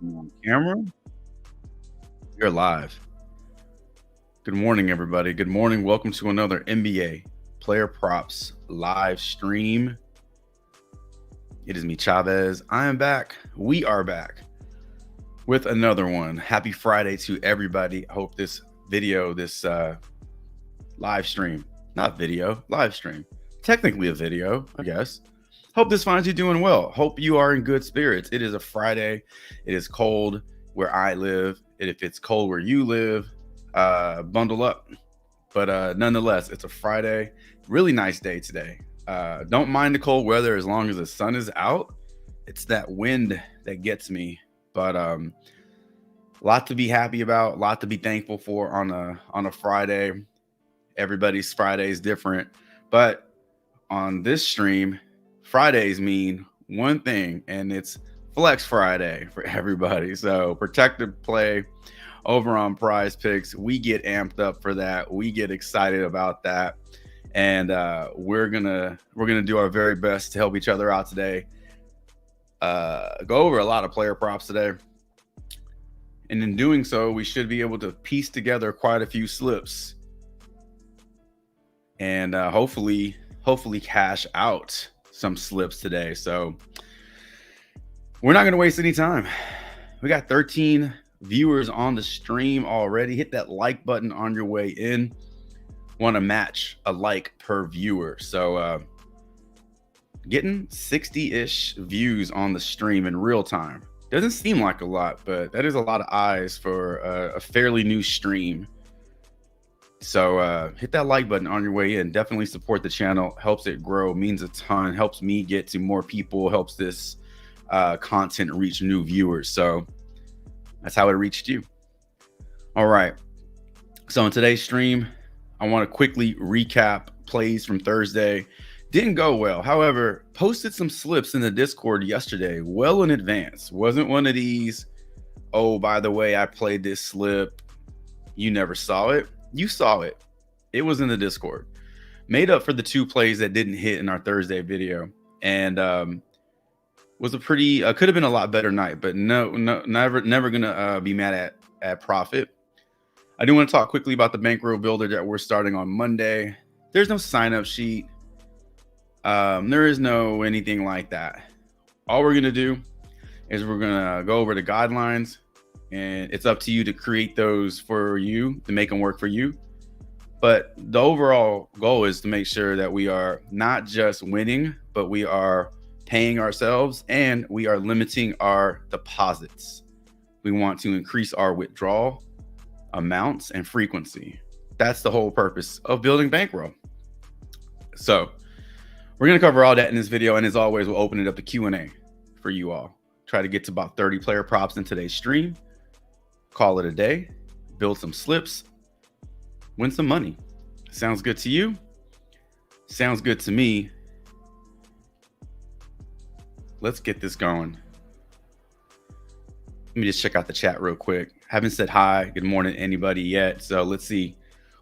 I'm on camera. You're live. Good morning, everybody. Good morning. Welcome to another NBA Player Props live stream. It is me, Chavez. I am back. We are back with another one. Happy Friday to everybody. I hope this video, this live stream, not video, live stream, technically a video, I guess. Hope this finds you doing well. Hope you are in good spirits. It is a Friday. It is cold where I live. And if it's cold where you live, bundle up. But nonetheless, it's a Friday. Really nice day today. Don't mind the cold weather as long as the sun is out. It's that wind that gets me. But a lot to be happy about, a lot to be thankful for on a Friday. Everybody's Friday is different. But on this stream, Fridays mean one thing, and it's Flex Friday for everybody. So protected play over on Prizepicks. We get amped up for that. We get excited about that, and we're gonna do our very best to help each other out today. Go over a lot of player props today, and in doing so, we should be able to piece together quite a few slips, and hopefully cash out some slips today. So we're not going to waste any time. We got 13 viewers on the stream already. Hit that like button on your way in. Want to match a like per viewer. So getting 60-ish views on the stream in real time. Doesn't seem like a lot, but that is a lot of eyes for a fairly new stream. So hit that like button on your way in. Definitely support the channel. Helps it grow. Means a ton. Helps me get to more people. Helps this content reach new viewers. So that's how it reached you. All right. So in today's stream, I want to quickly recap plays from Thursday. Didn't go well. However, posted some slips in the Discord yesterday well in advance. Wasn't one of these, oh, by the way, I played this slip. You never saw it. You saw it. It was in the Discord. Made up for the two plays that didn't hit in our Thursday video. And was a pretty, could have been a lot better night, but never gonna be mad at profit. I do want to talk quickly about the Bankroll builder that we're starting on Monday. There's no sign up sheet. There is no anything like that. All we're gonna do is we're gonna go over the guidelines, and it's up to you to create those for you, to make them work for you. But the overall goal is to make sure that we are not just winning, but we are paying ourselves, and we are limiting our deposits. We want to increase our withdrawal amounts and frequency. That's the whole purpose of building Bankroll. So we're going to cover all that in this video, and as always, we'll open it up to Q&A for you all. Try to get to about 30 player props in today's stream. Call it a day, build some slips, win some money. Sounds good to you? Sounds good to me. Let's get this going. Let me just check out the chat real quick. Haven't said hi, good morning to anybody yet. So let's see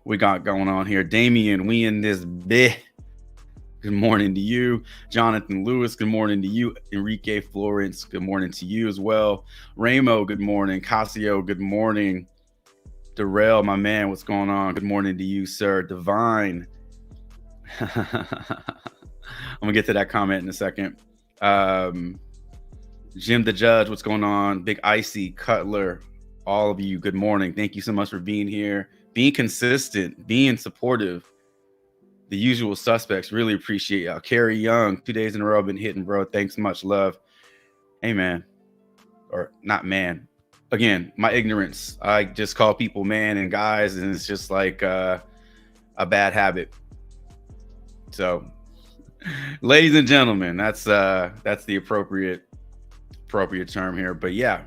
what we got going on here. Damien, we in this bit. Good morning to you. Jonathan Lewis, good morning to you. Enrique Florence, good morning to you as well. Ramo, good morning. Casio, good morning. Darrell, my man, what's going on? Good morning to you, sir. Divine. I'm gonna get to that comment in a second. Jim the Judge, what's going on? Big Icy, Cutler, all of you, good morning. Thank you so much for being here, being consistent, being supportive. The usual suspects, really appreciate y'all. Carrie Young, 2 days in a row, been hitting, bro. Thanks much, love. Hey, man. Or not man. Again, my ignorance. I just call people man and guys, and it's just like a bad habit. So, ladies and gentlemen, that's the appropriate term here. But yeah,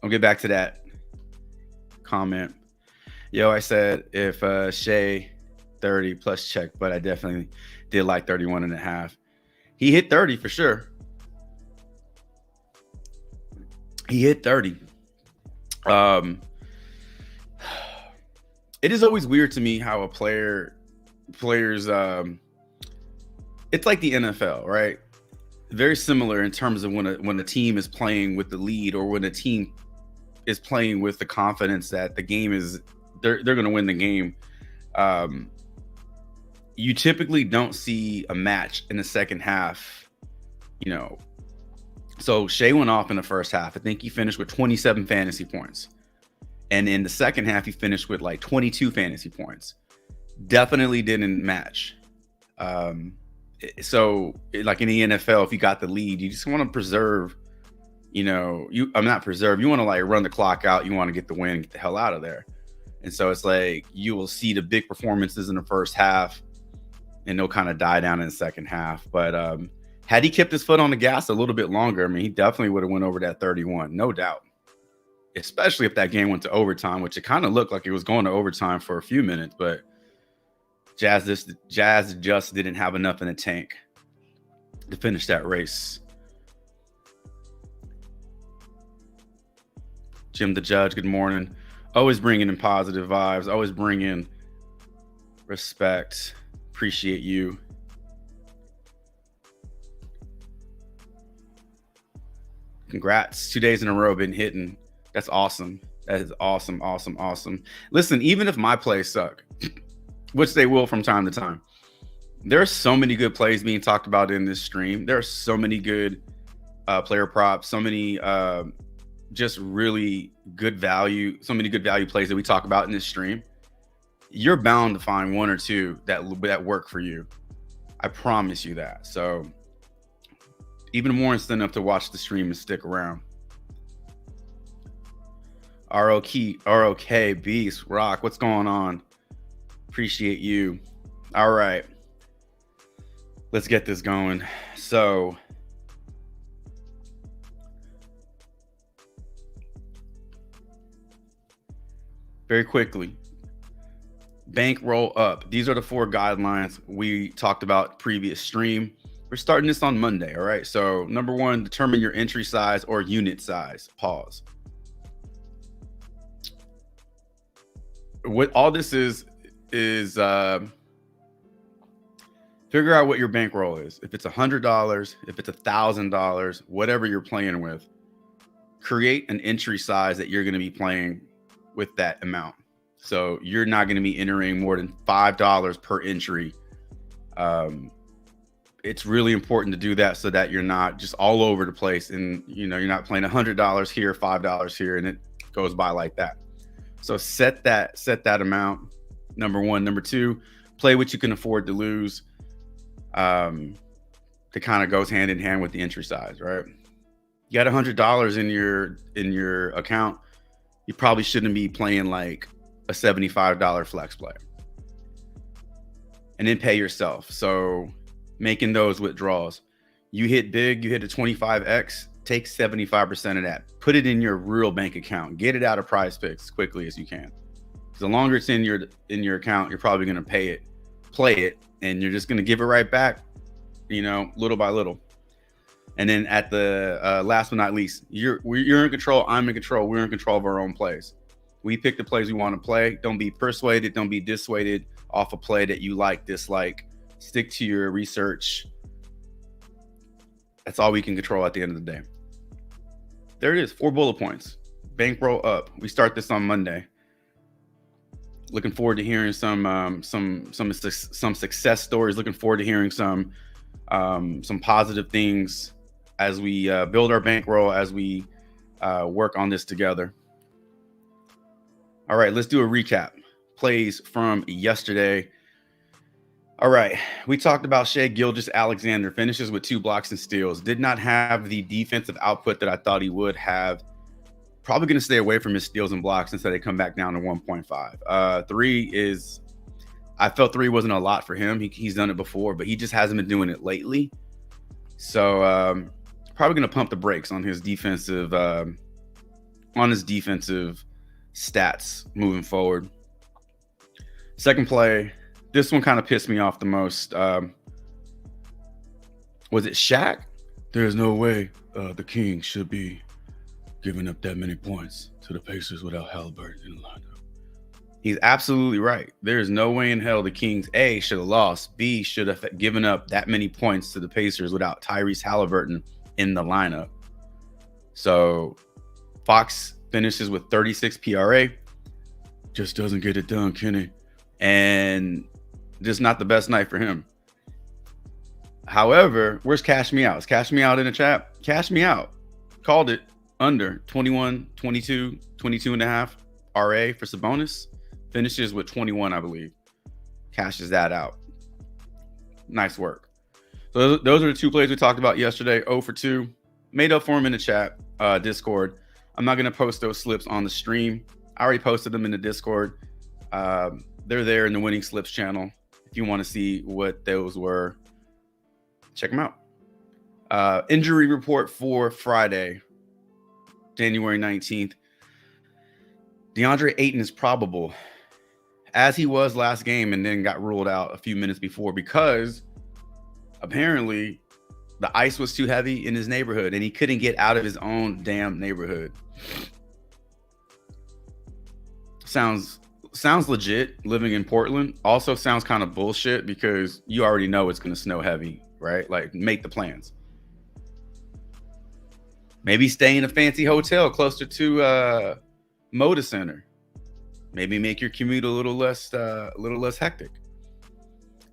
I'll get back to that comment. Yo, I said if Shea 30 plus check, but I definitely did like 31 and a half. He hit 30 for sure. He hit 30. It is always weird to me how players it's like the NFL, right? very similar in terms of when a team is playing with the lead, or when a team is playing with the confidence that the game is they're going to win the game. You typically don't see a match in the second half, you know. So Shea went off in the first half. I think he finished with 27 fantasy points. And in the second half, he finished with like 22 fantasy points. Definitely didn't match. So like in the NFL, if you got the lead, you just want to preserve, I'm not preserve. You want to like run the clock out. You want to get the win and get the hell out of there. And so it's like you will see the big performances in the first half, and they'll kind of die down in the second half. But had he kept his foot on the gas a little bit longer, I mean, he definitely would have went over that 31, no doubt. Especially if that game went to overtime, which it kind of looked like it was going to overtime for a few minutes, but Jazz just didn't have enough in the tank to finish that race. Jim the Judge, good morning. Always bringing in positive vibes. Always bringing respect. Appreciate you. Congrats. 2 days in a row been hitting. That's awesome. That is awesome, awesome, awesome. Listen, even if my plays suck, which they will from time to time, there are so many good plays being talked about in this stream. There are so many good player props, so many just really good value, so many good value plays that we talk about in this stream. You're bound to find one or two that work for you. I promise you that. So even more incentive to watch the stream and stick around. ROK Beast Rock, what's going on? Appreciate you. All right, let's get this going. So very quickly, bankroll up. These are the 4 guidelines we talked about previous stream. We're starting this on Monday. All right. So number 1, determine your entry size or unit size. Pause. What all this is figure out what your bankroll is. If it's $100, if it's $1,000, whatever you're playing with, create an entry size that you're going to be playing with that amount. So you're not going to be entering more than $5 per entry. It's really important to do that so that you're not just all over the place, and you're not playing $100 here, $5 here, and it goes by like that. So set that amount. Number 1. Number 2, play what you can afford to lose. That kind of goes hand in hand with the entry size, right? You got $100 in your account. You probably shouldn't be playing like a $75 flex play, and then pay yourself. So making those withdrawals, you hit big, you hit a 25x, take 75% of that, put it in your real bank account, get it out of Prizepicks as quickly as you can. The longer it's in your account, you're probably going to play it, and you're just going to give it right back, little by little. And then at the last but not least, you're in control. I'm in control. We're in control of our own plays. We pick the plays we want to play. Don't be persuaded. Don't be dissuaded off a play that you like, dislike. Stick to your research. That's all we can control at the end of the day. There it is. 4 bullet points. Bankroll up. We start this on Monday. Looking forward to hearing some success stories. Looking forward to hearing some positive things as we build our bankroll, as we work on this together. All right, let's do a recap. Plays from yesterday. All right, we talked about Shai Gilgeous-Alexander, finishes with 2 blocks and steals. Did not have the defensive output that I thought he would have. Probably going to stay away from his steals and blocks until they come back down to 1.5. 3 I felt 3 wasn't a lot for him. He's done it before, but he just hasn't been doing it lately. So probably going to pump the brakes on his defensive stats moving forward. Second play, this one kind of pissed me off the most. Was it Shaq? There's no way the Kings should be giving up that many points to the Pacers without Halliburton in the lineup. He's absolutely right. There's no way in hell the Kings, A, should have lost, B, should have given up that many points to the Pacers without Tyrese Halliburton in the lineup. So Fox finishes with 36 PRA. Just doesn't get it done, Kenny. And just not the best night for him. However, where's Cash Me Out? Is Cash Me Out in the chat? Cash Me Out. Called it under 21, 22, 22 and a half RA for Sabonis. Finishes with 21, I believe. Cashes that out. Nice work. So those are the two plays we talked about yesterday. 0 for 2. Made up for them in the chat, Discord. I'm not going to post those slips on the stream. I already posted them in the Discord. They're there in the Winning Slips channel. If you want to see what those were, check them out. Injury report for Friday, January 19th. DeAndre Ayton is probable, as he was last game, and then got ruled out a few minutes before because apparently the ice was too heavy in his neighborhood and he couldn't get out of his own damn neighborhood. Sounds legit living in Portland. Also sounds kind of bullshit because you already know it's going to snow heavy, right? Like, make the plans. Maybe stay in a fancy hotel closer to Moda Center. Maybe make your commute a little less hectic.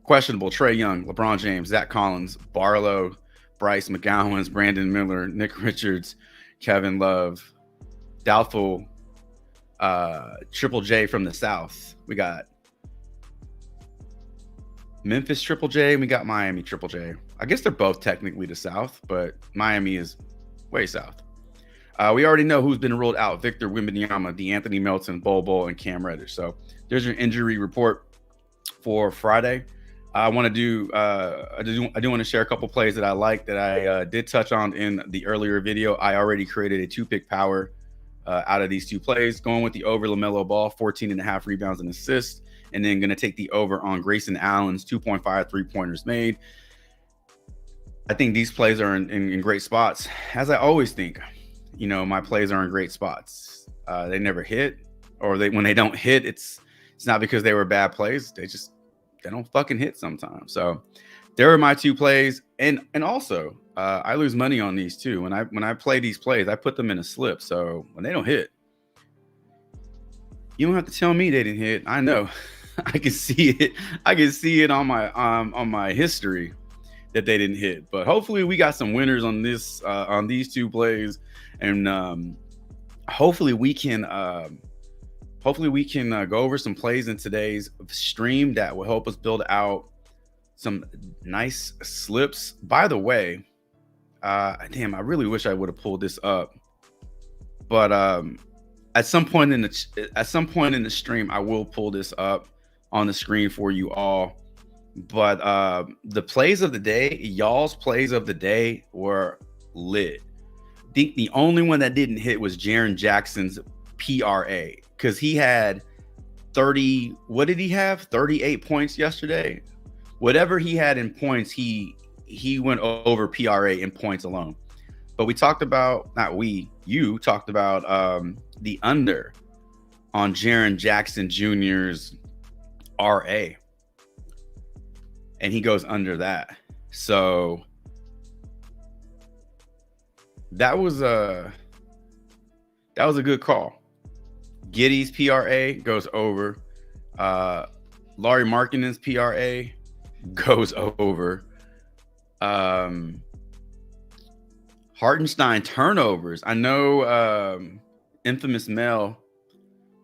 Questionable: Trae Young, LeBron James, Zach Collins, Barlow, Bryce McGowens, Brandon Miller, Nick Richards, Kevin Love. Doubtful, Triple J from the South. We got Memphis Triple J, and we got Miami Triple J. I guess they're both technically the South, but Miami is way south. We already know who's been ruled out: Victor Wembanyama, DeAnthony Melton, Bol Bol, and Cam Reddish. So there's your injury report for Friday. I want to do I do want to share a couple plays that I like that I did touch on in the earlier video. I already created a 2-pick power out of these two plays, going with the over LaMelo Ball, 14.5 rebounds and assists, and then going to take the over on Grayson Allen's 2.5 3-pointers made. I think these plays are in great spots, as I always think. You know, my plays are in great spots. They never hit, or when they don't hit, it's not because they were bad plays. They don't fucking hit sometimes. So there are my two plays, and also I lose money on these too. When I play these plays, I put them in a slip. So when they don't hit, you don't have to tell me they didn't hit. I know. I can see it. I can see it on my history that they didn't hit. But hopefully we got some winners on this on these two plays, and hopefully we can go over some plays in today's stream that will help us build out some nice slips. By the way, damn, I really wish I would have pulled this up, but at some point in the stream, I will pull this up on the screen for you all. But the plays of the day, y'all's plays of the day were lit. I think the only one that didn't hit was Jaren Jackson's PRA, because he had 30. What did he have? 38 points yesterday. Whatever he had in points, he went over PRA in points alone. But we talked about, you talked about the under on Jaren Jackson Jr.'s RA, and he goes under that. So that was a good call. Giddey's PRA goes over. Lauri Markkanen's PRA goes over. Hartenstein turnovers. I know Infamous Mel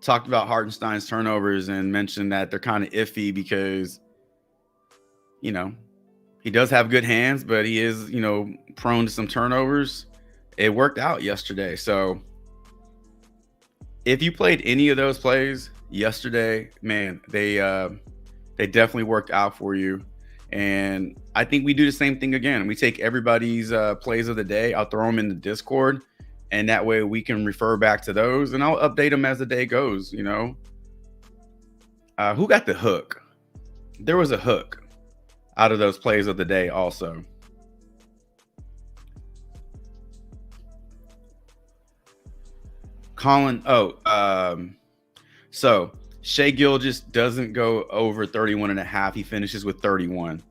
talked about Hartenstein's turnovers and mentioned that they're kind of iffy because, you know, he does have good hands, but he is, you know, prone to some turnovers. It worked out yesterday. So if you played any of those plays yesterday, man, they definitely worked out for you. And I think we do the same thing again. We take everybody's plays of the day. I'll throw them in the Discord, and that way we can refer back to those, and I'll update them as the day goes. You know, who got the hook? There was a hook out of those plays of the day also. Colin. So Shea Gilgeous doesn't go over 31.5. He finishes with 31.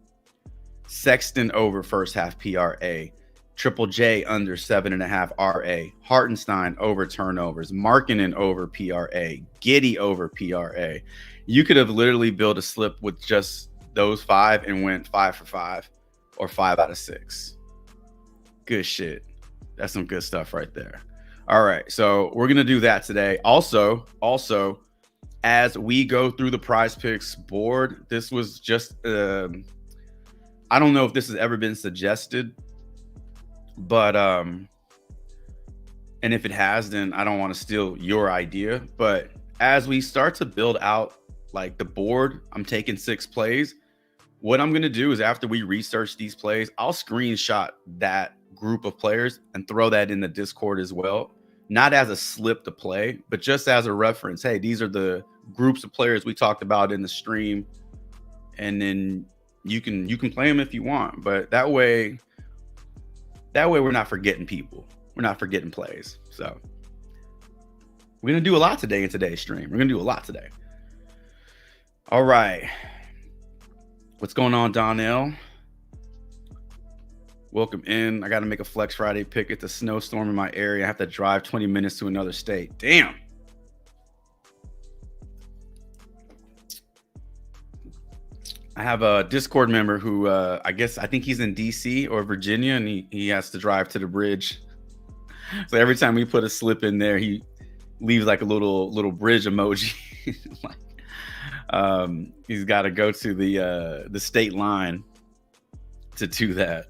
Sexton over first half PRA. Triple J under 7.5 RA. Hartenstein over turnovers. Markkanen over PRA. Giddey over PRA. You could have literally built a slip with just those 5 and went 5 for 5 or 5 out of 6. Good shit. That's some good stuff right there. All right, so we're gonna do that today. Also, as we go through the Prizepicks board, this was just I don't know if this has ever been suggested, but and if it has, then I don't want to steal your idea. But as we start to build out like the board, I'm taking 6 plays. What I'm gonna do is after we research these plays, I'll screenshot that group of players and throw that in the Discord as well. Not as a slip to play, but just as a reference. Hey, these are the groups of players we talked about in the stream, and then you can play them if you want. But that way we're not forgetting people. We're not forgetting plays. So we're gonna do a lot today in today's stream. We're gonna do a lot today. All right. What's going on, Donnell? Welcome in. I got to make a Flex Friday pick. It's a snowstorm in my area. I have to drive 20 minutes to another state. Damn. I have a Discord member who I think he's in DC or Virginia, and he has to drive to the bridge. So every time we put a slip in there, he leaves like a little bridge emoji. He's got to go to the state line to do that.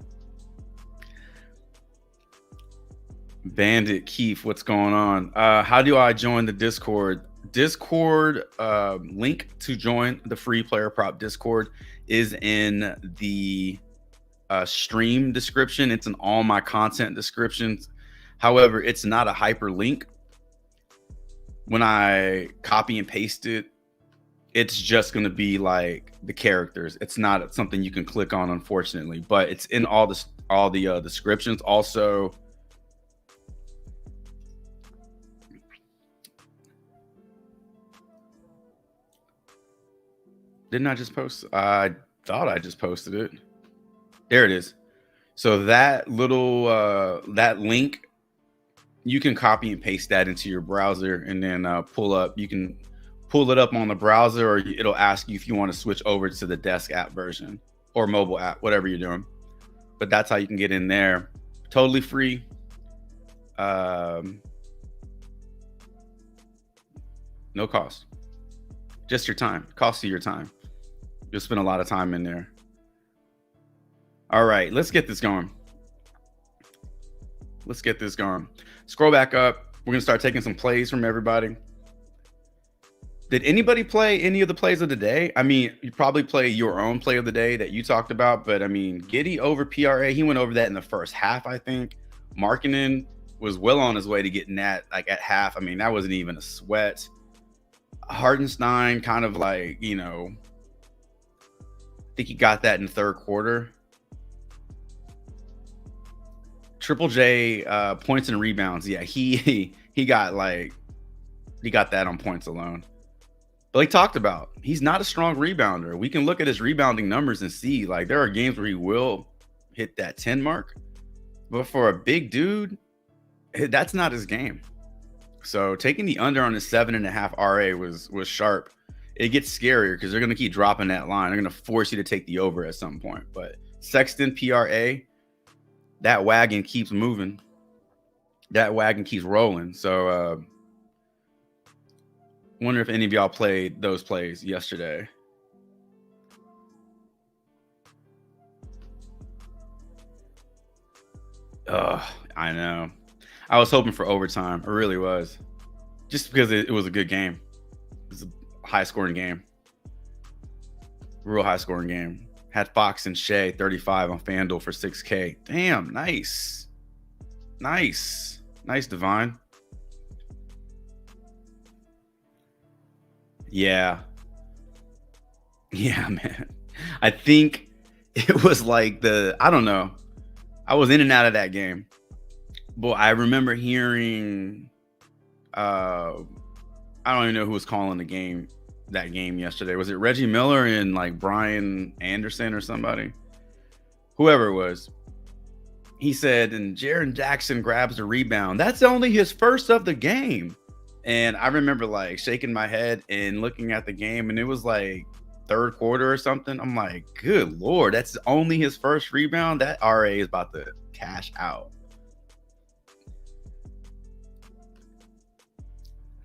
Bandit Keith, what's going on? How do I join the Discord? Discord link to join the free player prop Discord is in the stream description. It's in all my content descriptions. However, it's not a hyperlink. When I copy and paste it, it's just going to be like the characters. It's not something you can click on, unfortunately, but it's in all the descriptions. Also, didn't I just post? I thought I just posted it. There it is. So that little that link, you can copy and paste that into your browser and then pull up. You can pull it up on the browser, or it'll ask you if you want to switch over to the desk app version or mobile app, whatever you're doing. But that's how you can get in there. Totally free. No cost. Just your time. Cost you your time. You'll spend a lot of time in there. All right, let's get this going. Let's get this going. Scroll back up. We're going to start taking some plays from everybody. Did anybody play any of the plays of the day? I mean, you probably play your own play of the day that you talked about, but I mean, Giddey over PRA, he went over that in the first half, I think. Markkanen was well on his way to getting that like at half. I mean, that wasn't even a sweat. Hartenstein kind of like, you know, I think he got that in the third quarter. Triple J points and rebounds. Yeah, he got that on points alone. But like talked about, he's not a strong rebounder. We can look at his rebounding numbers and see like there are games where he will hit that 10 mark. But for a big dude, that's not his game. So taking the under on his 7.5 RA was sharp. It gets scarier because they're going to keep dropping that line. They're going to force you to take the over at some point. But Sexton PRA, that wagon keeps moving. That wagon keeps rolling. So wonder if any of y'all played those plays yesterday. I know. I was hoping for overtime. I really was. Just because it was a good game. It was a high-scoring game. Real high-scoring game. Had Fox and Shea 35 on FanDuel for 6K. Damn, nice. Nice. Nice, Divine. Yeah. Yeah, man. I think it was like I don't know. I was in and out of that game. But I remember hearing, I don't even know who was calling the game. that game yesterday. Was it Reggie Miller and like Brian Anderson or somebody? Whoever it was. He said, and Jaren Jackson grabs the rebound. That's only his first of the game. And I remember like shaking my head and looking at the game, and it was like third quarter or something. I'm like, good Lord, that's only his first rebound. That RA is about to cash out.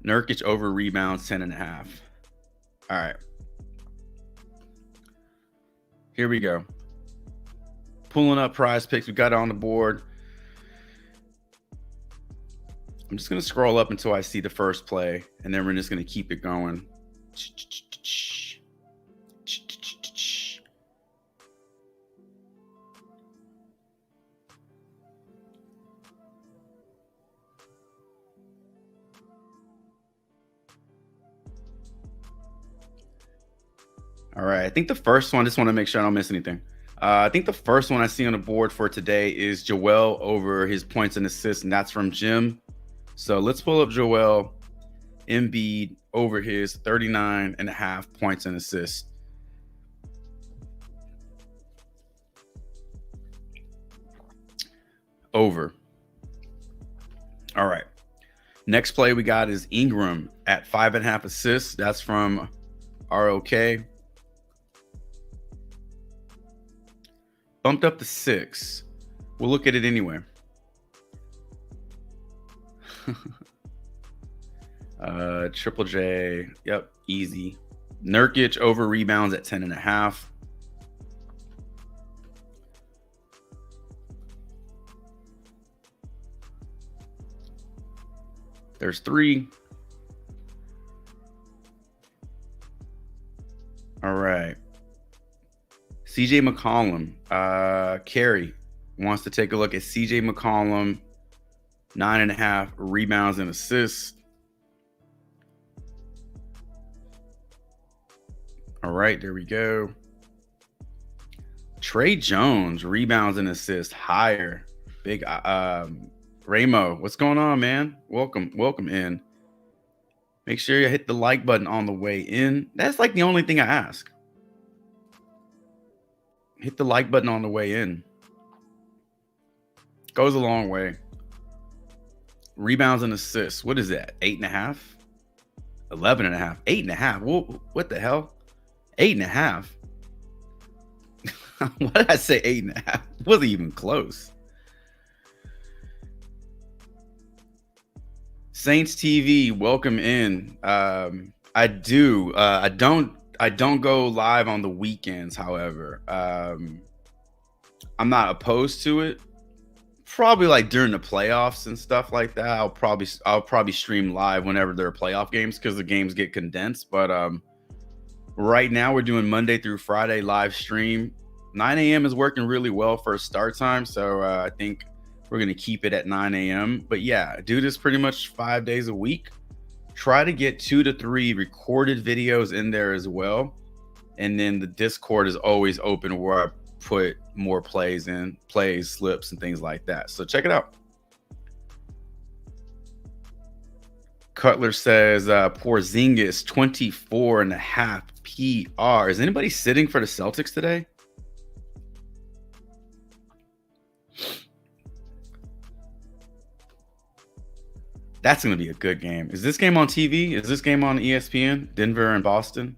Nurkic over rebounds 10.5. All right. Here we go. Pulling up Prizepicks. We got it on the board. I'm just going to scroll up until I see the first play, and then we're just going to keep it going. All right. I think the first one, just want to make sure I don't miss anything. I think the first one I see on the board for today is Joel over his points and assists, and that's from Jim. So let's pull up Joel Embiid over his 39.5 points and assists. Over. All right. Next play we got is Ingram at 5.5 assists. That's from ROK. Bumped up to 6. We'll look at it anyway. Triple J. Yep, easy. Nurkic over rebounds at 10.5. There's 3. All right. CJ McCollum, Carey wants to take a look at CJ McCollum, 9.5 rebounds and assists. All right, there we go. Trey Jones, rebounds and assists, higher. Big Ramo, what's going on, man? Welcome in. Make sure you hit the like button on the way in. That's like the only thing I ask. Hit the like button on the way in. Goes a long way. Rebounds and assists. What is that? 8.5? 11.5. 8.5. What the hell? 8.5. Why did I say 8.5? Wasn't even close. Saints TV, welcome in. I don't go live on the weekends, however. I'm not opposed to it. Probably like during the playoffs and stuff like that. I'll probably stream live whenever there are playoff games because the games get condensed. But right now we're doing Monday through Friday live stream. 9 a.m. is working really well for a start time, so I think we're gonna keep it at 9 a.m. But yeah, I do this pretty much 5 days a week. Try to get 2 to 3 recorded videos in there as well. And then the Discord is always open where I put more plays, slips, and things like that. So check it out. Cutler says Porzingis 24.5 PR. Is anybody sitting for the Celtics today? That's going to be a good game. Is this game on TV? Is this game on ESPN? Denver and Boston?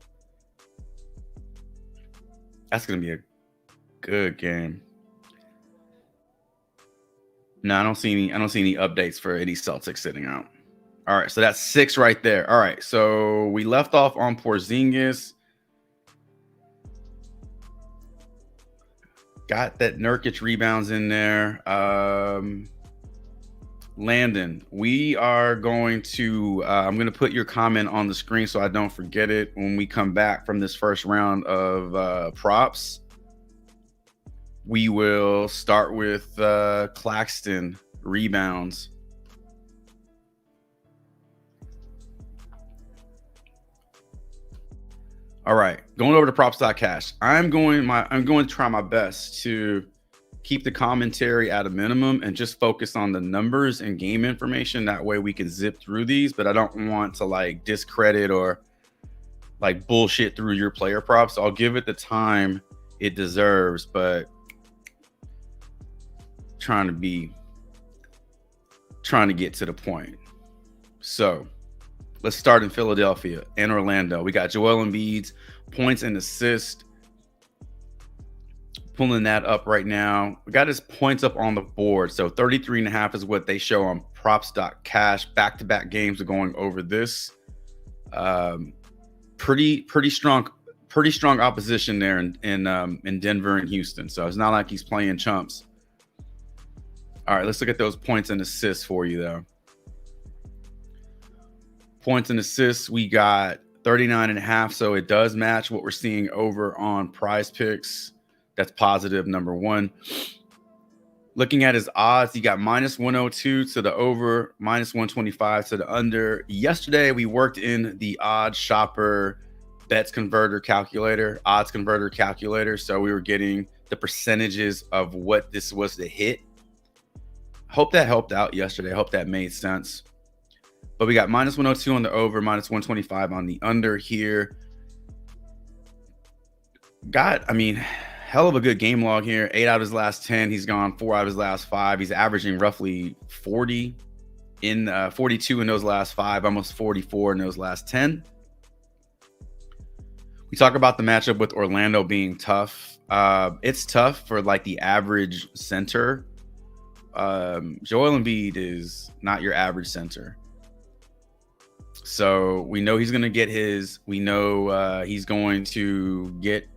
That's going to be a good game. No, I don't see any updates for any Celtics sitting out. All right, so that's 6 right there. All right, so we left off on Porzingis. Got that Nurkic rebounds in there. Landon, we are going to I'm going to put your comment on the screen so I don't forget it when we come back from this first round of props. We will start with Claxton rebounds. All right, going over to props.cash. I'm going to try my best to keep the commentary at a minimum and just focus on the numbers and game information. That way we can zip through these, but I don't want to like discredit or like bullshit through your player props. So I'll give it the time it deserves, but trying to get to the point. So let's start in Philadelphia and Orlando. We got Joel Embiid's points and assists. Pulling that up right now. We got his points up on the board. So 33.5 is what they show on props.cash. Back-to-back games are going over this. Pretty strong opposition there in Denver and Houston. So it's not like he's playing chumps. All right, let's look at those points and assists for you, though. Points and assists, we got 39.5, so it does match what we're seeing over on Prizepicks. That's positive, number one. Looking at his odds, he got minus 102 to the over, minus 125 to the under. Yesterday, we worked in the odds shopper odds converter calculator. So we were getting the percentages of what this was to hit. Hope that helped out yesterday. Hope that made sense. But we got minus 102 on the over, minus 125 on the under here. Hell of a good game log here. 8 out of his last 10. He's gone 4 out of his last 5. He's averaging roughly 40 in 42 in those last 5, almost 44 in those last 10. We talk about the matchup with Orlando being tough. It's tough for like the average center. Joel Embiid is not your average center. So we know he's going to get his. We know he's going to get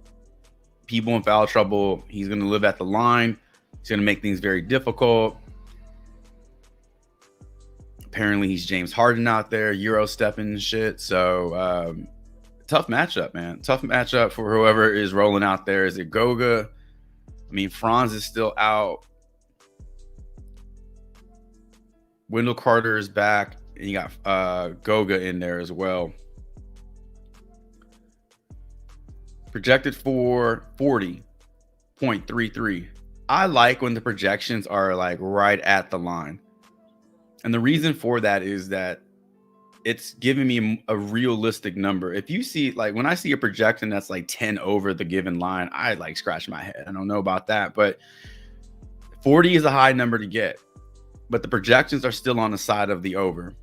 people in foul trouble. He's going to live at the line. He's going to make things very difficult. Apparently, he's James Harden out there, Euro stepping and shit. So tough matchup, man. Tough matchup for whoever is rolling out there. Is it Goga? Franz is still out. Wendell Carter is back. And you got Goga in there as well. Projected for 40.33. I like when the projections are like right at the line. And the reason for that is that it's giving me a realistic number. If you see, like when I see a projection that's like 10 over the given line, I like scratch my head. I don't know about that, but 40 is a high number to get. But the projections are still on the side of the over.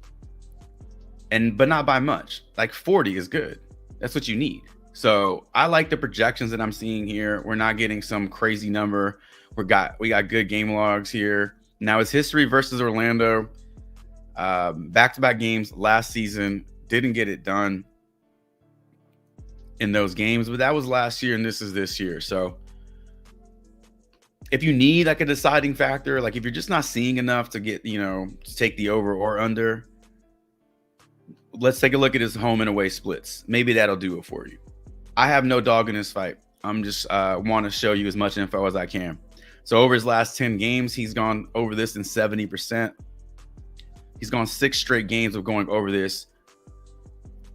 But not by much. Like 40 is good. That's what you need. So I like the projections that I'm seeing here. We're not getting some crazy number. We got good game logs here. Now his history versus Orlando, back-to-back games last season, didn't get it done in those games, but that was last year and this is this year. So if you need like a deciding factor, like if you're just not seeing enough to get, to take the over or under, let's take a look at his home and away splits. Maybe that'll do it for you. I have no dog in this fight. I'm just want to show you as much info as I can. So over his last 10 games, he's gone over this in 70%. He's gone 6 straight games of going over this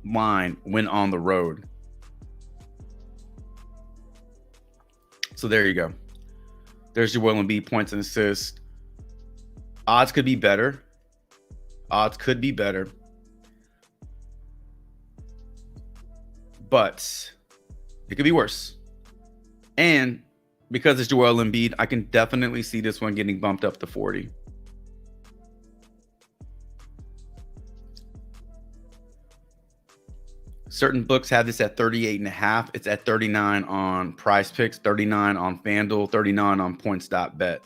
line when on the road. So there you go. There's your Joel Embiid points and assists. Odds could be better. But it could be worse. And because it's Joel Embiid, I can definitely see this one getting bumped up to 40. Certain books have this at 38.5. It's at 39 on Prizepicks, 39 on FanDuel, 39 on points.bet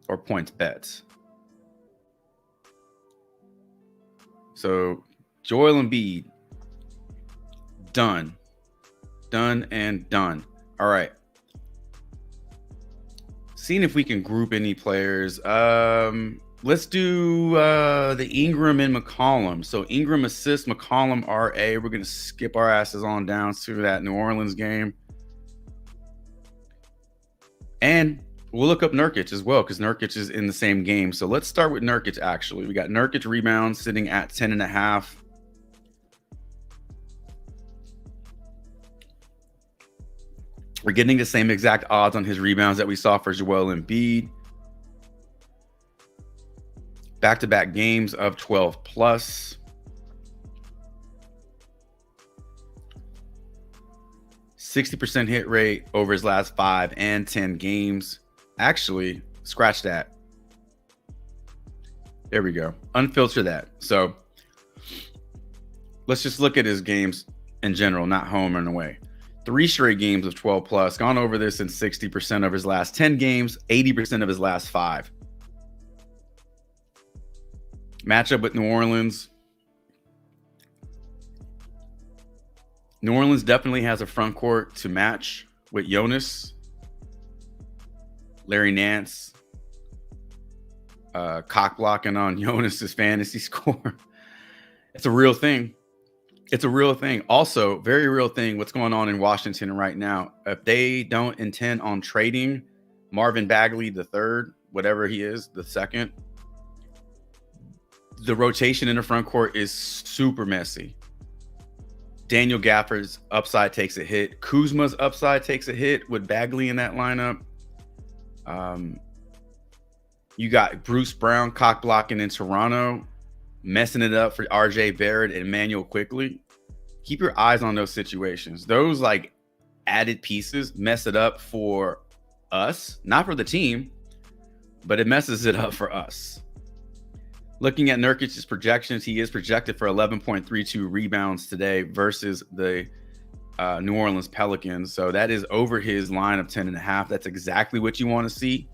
or points bets. So Joel Embiid, done and done. All right. Seeing if we can group any players. Let's do the Ingram and McCollum. So Ingram assists, McCollum RA. We're going to skip our asses on down to that New Orleans game. And we'll look up Nurkic as well because Nurkic is in the same game. So let's start with Nurkic, actually. We got Nurkic rebounds sitting at 10.5. We're getting the same exact odds on his rebounds that we saw for Joel Embiid. Back-to-back games of 12 plus. 60% hit rate over his last 5 and 10 games. Actually, scratch that. There we go. Unfilter that. So let's just look at his games in general, not home and away. 3 straight games of 12 plus, gone over this in 60% of his last 10 games, 80% of his last 5. Matchup with New Orleans. New Orleans definitely has a front court to match with Jonas, Larry Nance, cock blocking on Jonas's fantasy score. It's a real thing. It's a real thing. Also, very real thing, what's going on in Washington right now. If they don't intend on trading Marvin Bagley the third, whatever he is, the second, the rotation in the front court is super messy. Daniel Gafford's upside takes a hit. Kuzma's upside takes a hit with Bagley in that lineup. You got Bruce Brown cock blocking in Toronto, messing it up for RJ Barrett and Emmanuel Quickly. Keep your eyes on those situations. Those like added pieces mess it up for us, not for the team, but it messes it up for us. Looking at Nurkic's projections, he is projected for 11.32 rebounds today versus the New Orleans Pelicans. So that is over his line of 10.5. That's exactly what you want to see.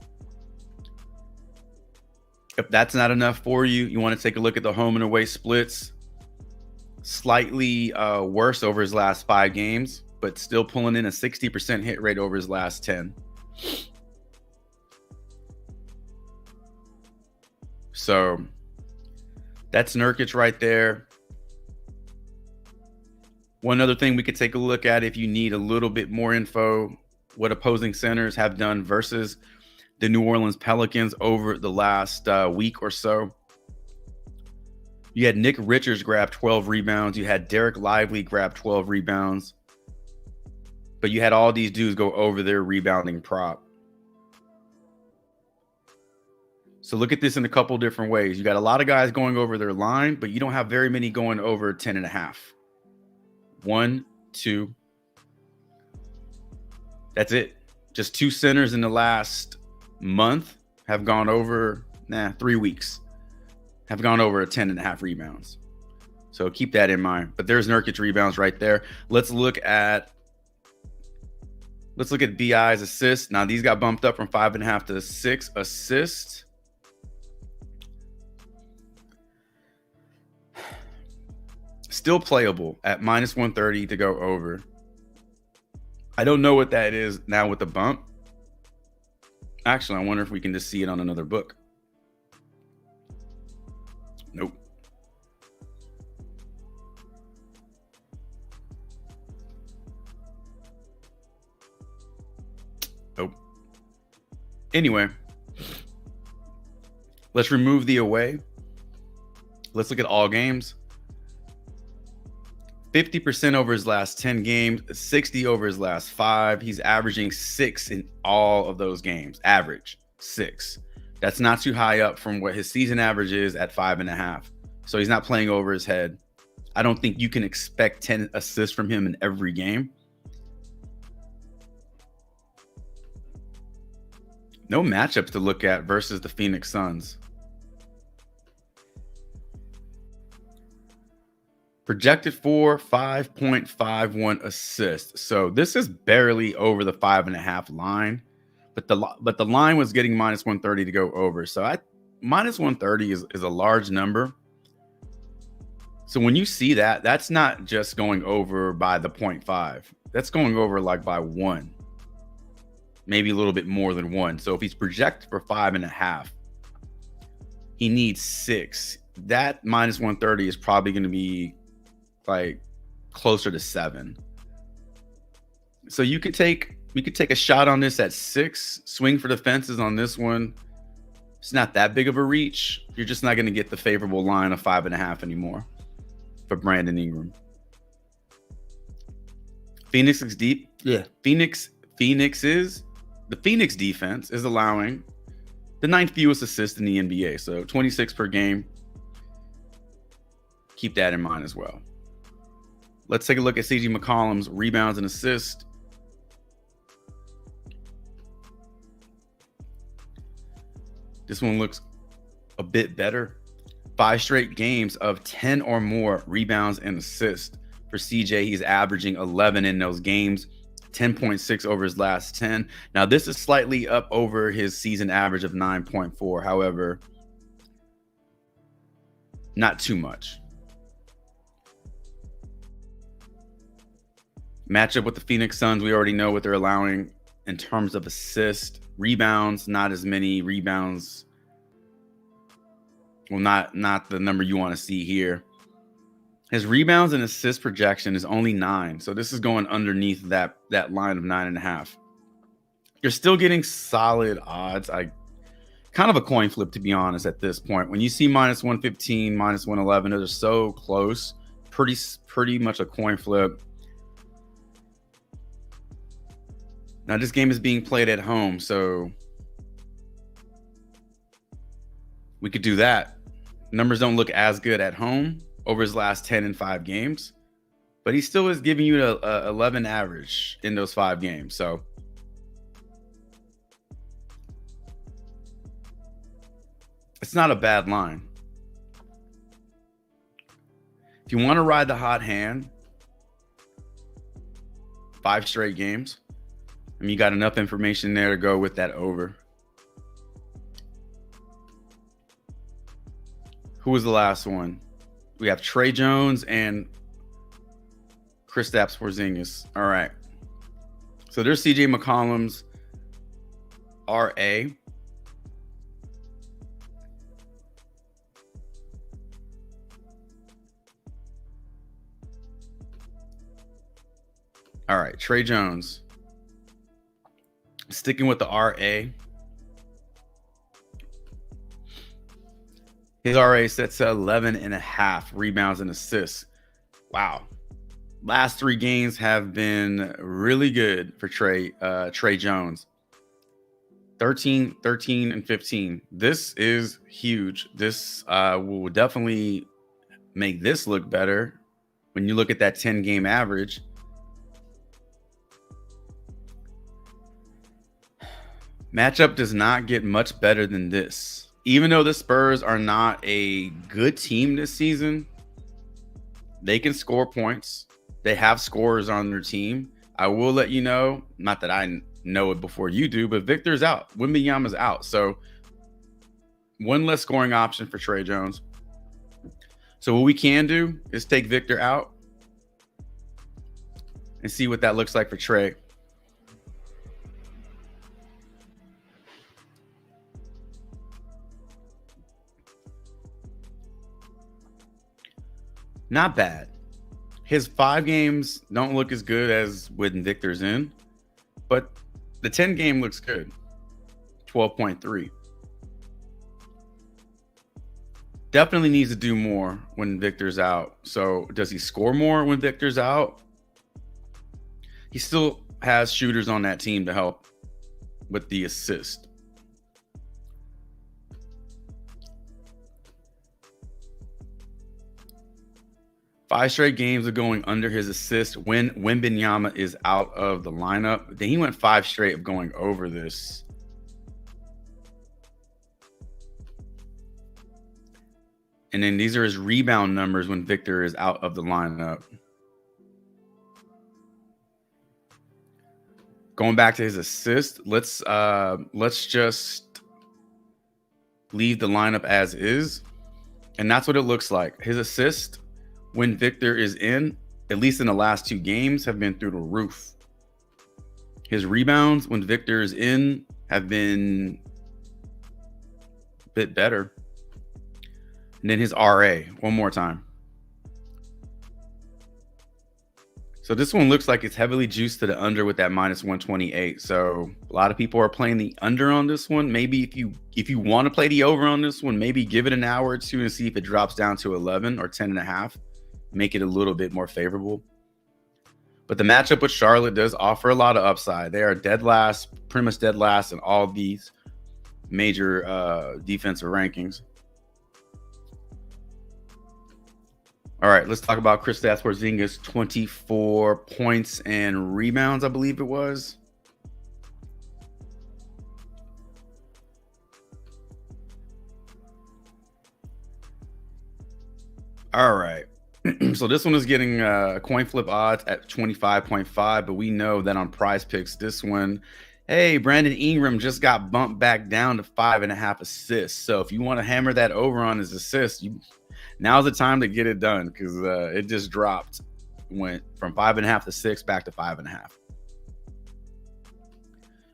If that's not enough for you, you want to take a look at the home and away splits. Slightly worse over his last 5 games, but still pulling in a 60% hit rate over his last 10. So that's Nurkic right there. One other thing we could take a look at if you need a little bit more info, what opposing centers have done versus the New Orleans Pelicans over the last week or so. You had Nick Richards grab 12 rebounds. You had Derek Lively grab 12 rebounds. But you had all these dudes go over their rebounding prop. So look at this in a couple different ways. You got a lot of guys going over their line, but you don't have very many going over 10.5. 1, 2. That's it. Just 2 centers in the last month have gone over, 3 weeks, have gone over 10.5 rebounds. So keep that in mind. But there's Nurkic rebounds right there. Let's look at BI's assists. Now these got bumped up from 5.5 to 6 assists. Still playable at minus 130 to go over. I don't know what that is now with the bump. Actually, I wonder if we can just see it on another book. Nope. Nope. Anyway, let's remove the away. Let's look at all games. 50% over his last 10 games, 60 over his last 5. He's averaging 6 in all of those games. Average 6. That's not too high up from what his season average is at 5.5. So he's not playing over his head. I don't think you can expect 10 assists from him in every game. No matchups to look at versus the Phoenix Suns. Projected for 5.51 assists. So this is barely over the 5.5 line, but the line was getting minus 130 to go over. So minus 130 is a large number. So when you see that, that's not just going over by the 0.5. That's going over like by 1, maybe a little bit more than 1. So if he's projected for 5.5, he needs 6. That minus 130 is probably going to be like closer to 7. So we could take a shot on this at 6, swing for the fences on this one. It's not that big of a reach. You're just not going to get the favorable line of 5.5 anymore for Brandon Ingram. Phoenix is deep. Yeah. The Phoenix defense is allowing the 9th fewest assists in the NBA. So 26 per game. Keep that in mind as well. Let's take a look at CJ McCollum's rebounds and assists. This one looks a bit better. 5 straight games of 10 or more rebounds and assists. For CJ, he's averaging 11 in those games, 10.6 over his last 10. Now, this is slightly up over his season average of 9.4. However, not too much. Matchup with the Phoenix Suns, we already know what they're allowing in terms of assist. Rebounds, not as many rebounds. Well, not the number you want to see here. His rebounds and assist projection is only 9. So this is going underneath that line of 9.5. You're still getting solid odds. Kind of a coin flip, to be honest, at this point. When you see minus 115, minus 111, those are so close. Pretty much a coin flip. Now, this game is being played at home, so we could do that. Numbers don't look as good at home over his last 10 and 5 games, but he still is giving you a 11 average in those 5 games. So it's not a bad line. If you want to ride the hot hand, 5 straight games, I mean, you got enough information there to go with that over. Who was the last one? We have Trey Jones and Kristaps Porzingis. All right. So there's CJ McCollum's RA. All right, Trey Jones. Sticking with the RA. His RA sets at 11.5 rebounds and assists. Wow. Last 3 games have been really good for Trey Jones. 13, and 15. This is huge. This will definitely make this look better when you look at that 10-game average. Matchup does not get much better than this. Even though the Spurs are not a good team this season, they can score points. They have scorers on their team. I will let you know, not that I know it before you do, but Victor's out. Wembanyama's out. So one less scoring option for Trey Jones. So what we can do is take Victor out and see what that looks like for Trey. Not bad. His 5 games don't look as good as when Victor's in, but the 10 game looks good. 12.3. Definitely needs to do more when Victor's out. So does he score more when Victor's out? He still has shooters on that team to help with the assist. Five straight games of going under his assist when Wembanyama is out of the lineup. Then he went 5 straight of going over this. And then these are his rebound numbers when Victor is out of the lineup. Going back to his assist, let's just leave the lineup as is. And that's what it looks like. His assist when Victor is in, at least in the last 2 games, have been through the roof. His rebounds when Victor is in have been a bit better. And then his RA, one more time. So this one looks like it's heavily juiced to the under with that minus 128. So a lot of people are playing the under on this one. Maybe if you want to play the over on this one, maybe give it an hour or 2 and see if it drops down to 11 or 10.5. Make it a little bit more favorable. But the matchup with Charlotte does offer a lot of upside. They are dead last, pretty much dead last in all these major defensive rankings. All right, let's talk about Kristaps Porzingis. 24 points and rebounds, I believe it was. All right. So this one is getting coin flip odds at 25.5, but we know that on Prize Picks, this one, hey, Brandon Ingram just got bumped back down to 5.5 assists. So if you want to hammer that over on his assists, now's the time to get it done, because it just dropped, went from 5.5 to 6 back to 5.5.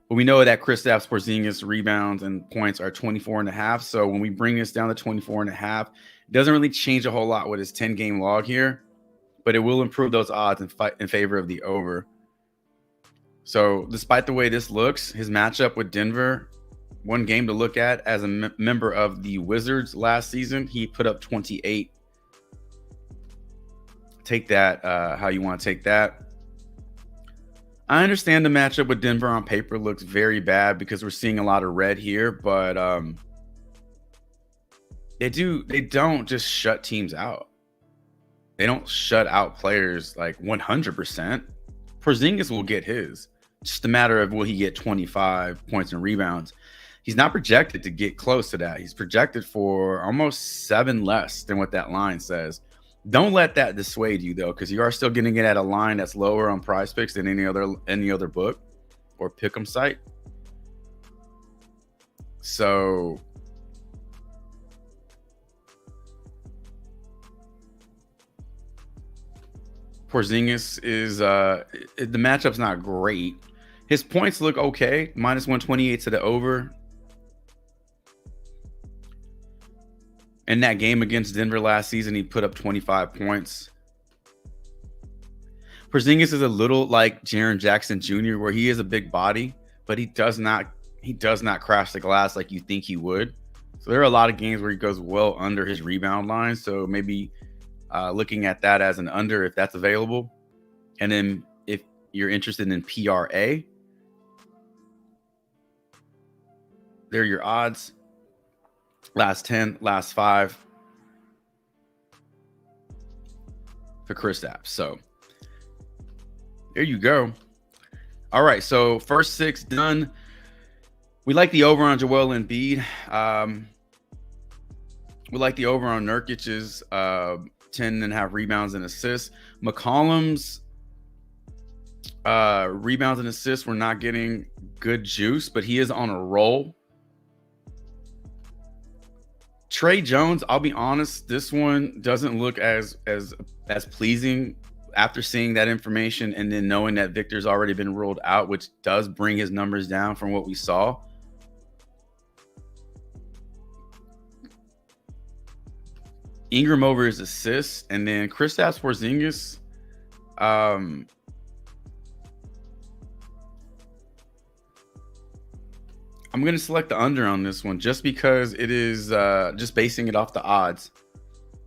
But we know that Kristaps Porzingis rebounds and points are 24.5. So when we bring this down to 24.5, it doesn't really change a whole lot with his 10-game log here, but it will improve those odds in favor of the over. So despite the way this looks, his matchup with Denver, one game to look at as a member of the Wizards last season, he put up 28. Take that how you want to take that. I understand the matchup with Denver on paper looks very bad because we're seeing a lot of red here, but they don't just shut teams out. They don't shut out players like 100%. Porzingis will get his. It's just a matter of will he get 25 points and rebounds. He's not projected to get close to that. He's projected for almost 7 less than what that line says. Don't let that dissuade you, though, because you are still getting it at a line that's lower on Prize Picks than any other book or pick'em site. So Porzingis is the matchup's not great. His points look okay, minus 128 to the over. In that game against Denver last season, he put up 25 points. Porzingis is a little like Jaren Jackson Jr., where he is a big body, but he does not crash the glass like you think he would. So there are a lot of games where he goes well under his rebound line. So maybe looking at that as an under if that's available. And then if you're interested in PRA, there are your odds. Last 10, last 5 for Kristaps. So there you go. All right, so first 6 done. We like the over on Joel Embiid. We like the over on Nurkic's 10.5 rebounds and assists. McCollum's rebounds and assists, we're not getting good juice, but he is on a roll. Trey Jones, I'll be honest, this one doesn't look as pleasing after seeing that information and then knowing that Victor's already been ruled out, which does bring his numbers down from what we saw. Ingram over his assists, and then Kristaps Porzingis. I'm going to select the under on this one just because it is just basing it off the odds.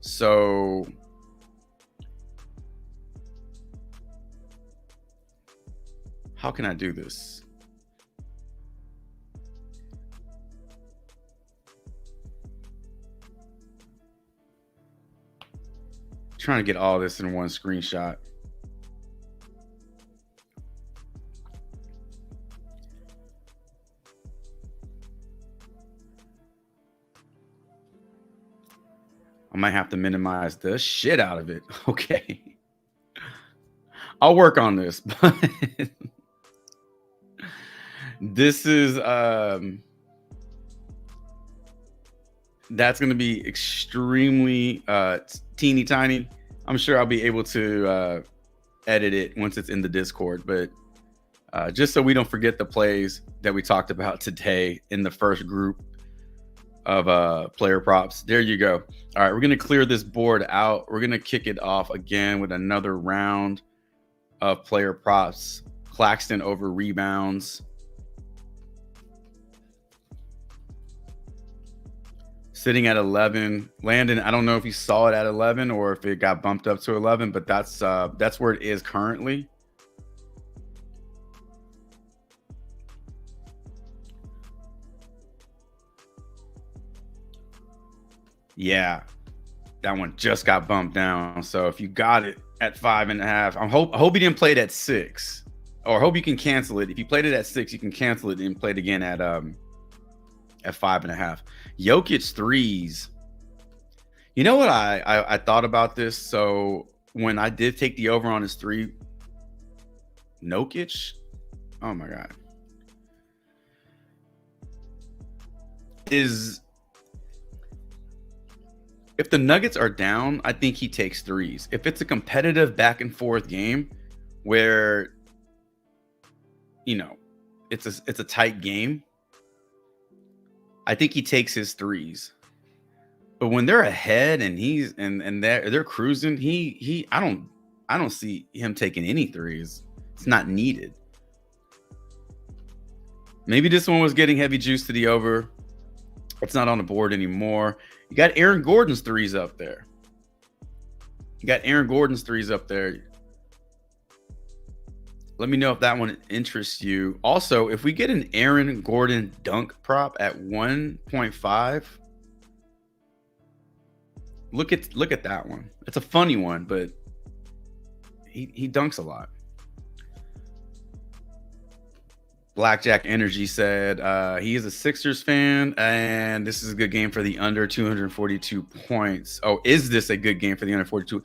So how can I do this? Trying to get all this in one screenshot. I might have to minimize the shit out of it. Okay. I'll work on this. But this is that's going to be extremely teeny tiny. I'm sure I'll be able to edit it once it's in the Discord, but just so we don't forget the plays that we talked about today in the first group of player props. There you go. All right, we're going to clear this board out. We're going to kick it off again with another round of player props. Claxton over rebounds. Sitting at 11. Landon, I don't know if you saw it at 11 or if it got bumped up to 11, but that's where it is currently. Yeah, that one just got bumped down. So if you got it at 5.5, I hope you didn't play it at 6, or hope you can cancel it. If you played it at 6, you can cancel it and play it again at 5.5. Jokic threes. You know what I thought about this? So when I did take the over on his 3, Jokic, oh my God. If the Nuggets are down, I think he takes threes. If it's a competitive back and forth game where, you know, it's a tight game, I think he takes his threes. But when they're ahead and they're cruising, I don't see him taking any threes. It's not needed. Maybe this one was getting heavy juice to the over. It's not on the board anymore. You got Aaron Gordon's threes up there. Let me know if that one interests you. Also, if we get an Aaron Gordon dunk prop at 1.5, look at that one. It's a funny one, but he dunks a lot. Blackjack Energy said he is a Sixers fan, and this is a good game for the under 242 points. Oh, is this a good game for the under 42?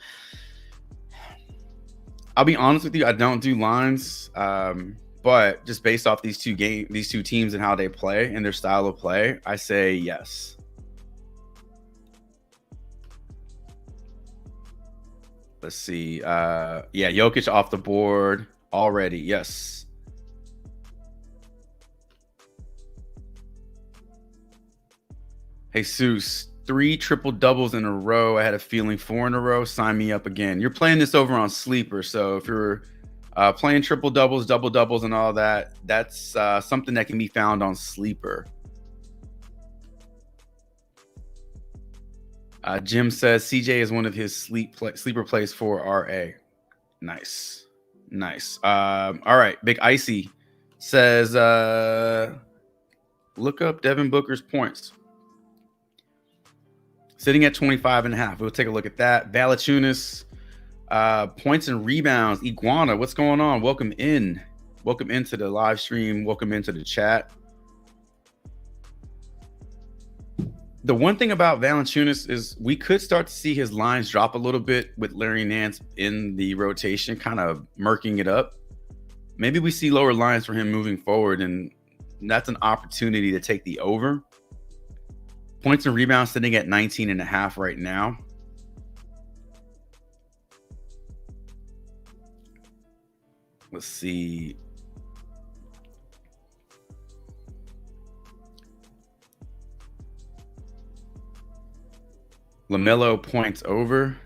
I'll be honest with you, I don't do lines, but just based off these two teams and how they play and their style of play, I say yes. Let's see. Yeah, Jokic off the board already. Yes. Jesus, 3 triple doubles in a row. I had a feeling 4 in a row. Sign me up again. You're playing this over on Sleeper, so if you're playing triple doubles, double doubles, and all that, that's something that can be found on Sleeper. Jim says CJ is one of his sleeper plays for RA. Nice. All right, Big Icy says look up Devin Booker's points. Sitting at 25.5. We'll take a look at that. Valanciunas, points and rebounds. Iguana, what's going on? Welcome into the live stream. Welcome into the chat. The one thing about Valanciunas is we could start to see his lines drop a little bit with Larry Nance in the rotation, kind of murking it up. Maybe we see lower lines for him moving forward, and that's an opportunity to take the over. Points and rebounds sitting at 19.5 right now. Let's see. LaMelo points over.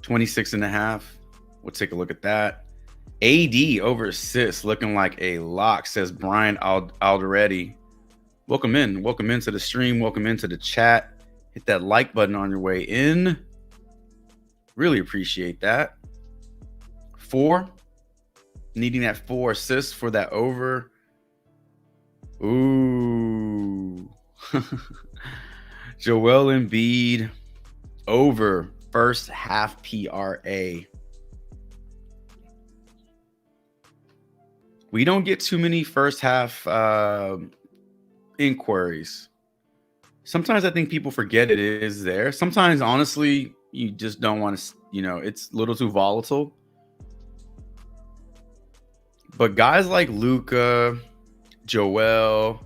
$26.5. We'll take a look at that. AD over assists looking like a lock, says Brian Alderetti. Welcome into the stream. Welcome into the chat. Hit that like button on your way in. Really appreciate that. 4. Needing that 4 assists for that over. Ooh. Joel Embiid over first half PRA. We don't get too many first half inquiries. Sometimes I think people forget it is there. Sometimes, honestly, you just don't want to, it's a little too volatile. But guys like Luka, Joel,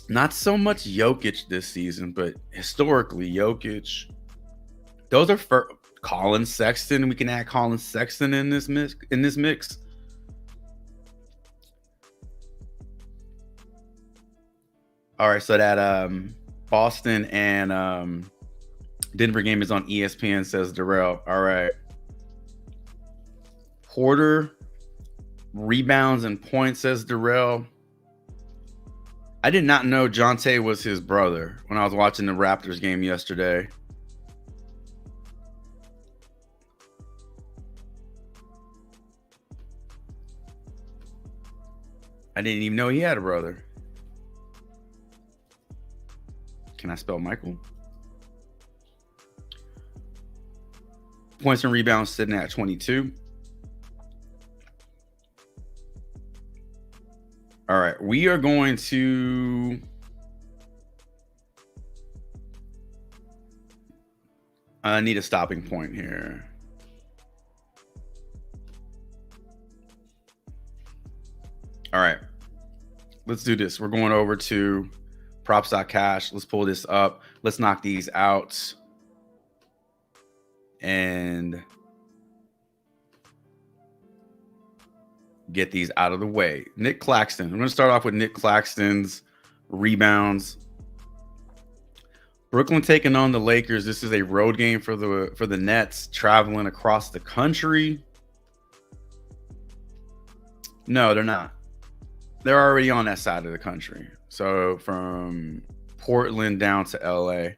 not so much Jokic this season, but historically Jokic, those are for Colin Sexton. We can add Colin Sexton in this mix. All right, so that Boston and Denver game is on ESPN, says Darrell. All right. Porter rebounds and points, says Darrell. I did not know Jonte was his brother when I was watching the Raptors game yesterday. I didn't even know he had a brother. Can I spell Michael? Points and rebounds sitting at 22. All right. we are going to I need a stopping point here. All right, let's do this. We're going over to props.cash. Let's pull this up. Let's knock these out and get these out of the way. Nick Claxton. I'm going to start off with Nick Claxton's rebounds. Brooklyn taking on the Lakers. This is a road game for the Nets, traveling across the country. No, they're not. They're already on that side of the country. So from Portland down to LA.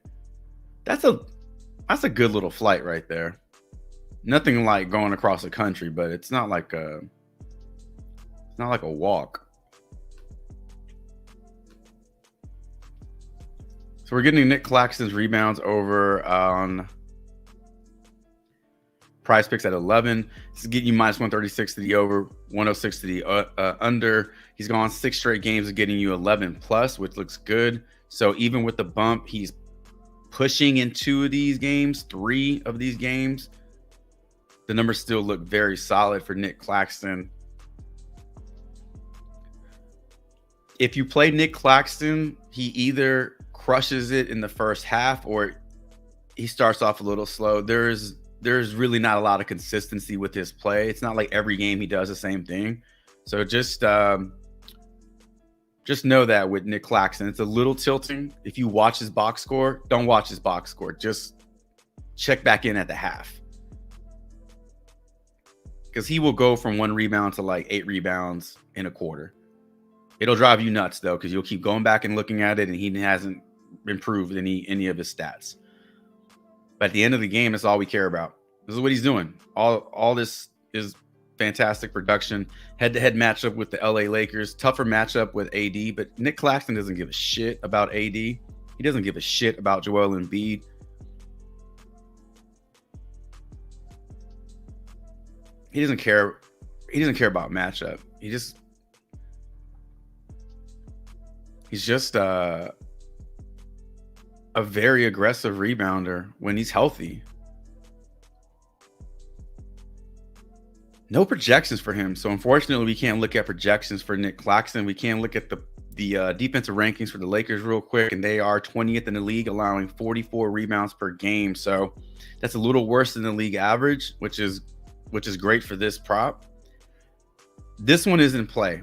That's a good little flight right there. Nothing like going across the country, but it's not like a walk. So we're getting Nick Claxton's rebounds over on Prizepicks at 11. This is getting you minus 136 to the over, 106 to the under. He's gone 6 straight games of getting you 11 plus, which looks good. So even with the bump, he's pushing in 2 of these games, 3 of these games. The numbers still look very solid for Nick Claxton. If you play Nick Claxton, he either crushes it in the first half or he starts off a little slow. There's really not a lot of consistency with his play. It's not like every game he does the same thing. So just know that with Nick Claxton, it's a little tilting. If you watch his box score, don't watch his box score. Just check back in at the half. Because he will go from 1 rebound to like 8 rebounds in a quarter. It'll drive you nuts though, because you'll keep going back and looking at it, and he hasn't improved any of his stats. But at the end of the game, that's all we care about. This is what he's doing. All this is fantastic production. Head-to-head matchup with the LA Lakers. Tougher matchup with AD, but Nick Claxton doesn't give a shit about AD. He doesn't give a shit about Joel Embiid. He doesn't care. He doesn't care about matchup. He's just a very aggressive rebounder when he's healthy. No projections for him. So unfortunately, we can't look at projections for Nick Claxton. We can look at the defensive rankings for the Lakers real quick, and they are 20th in the league, allowing 44 rebounds per game. So that's a little worse than the league average, which is great for this prop. This one is in play.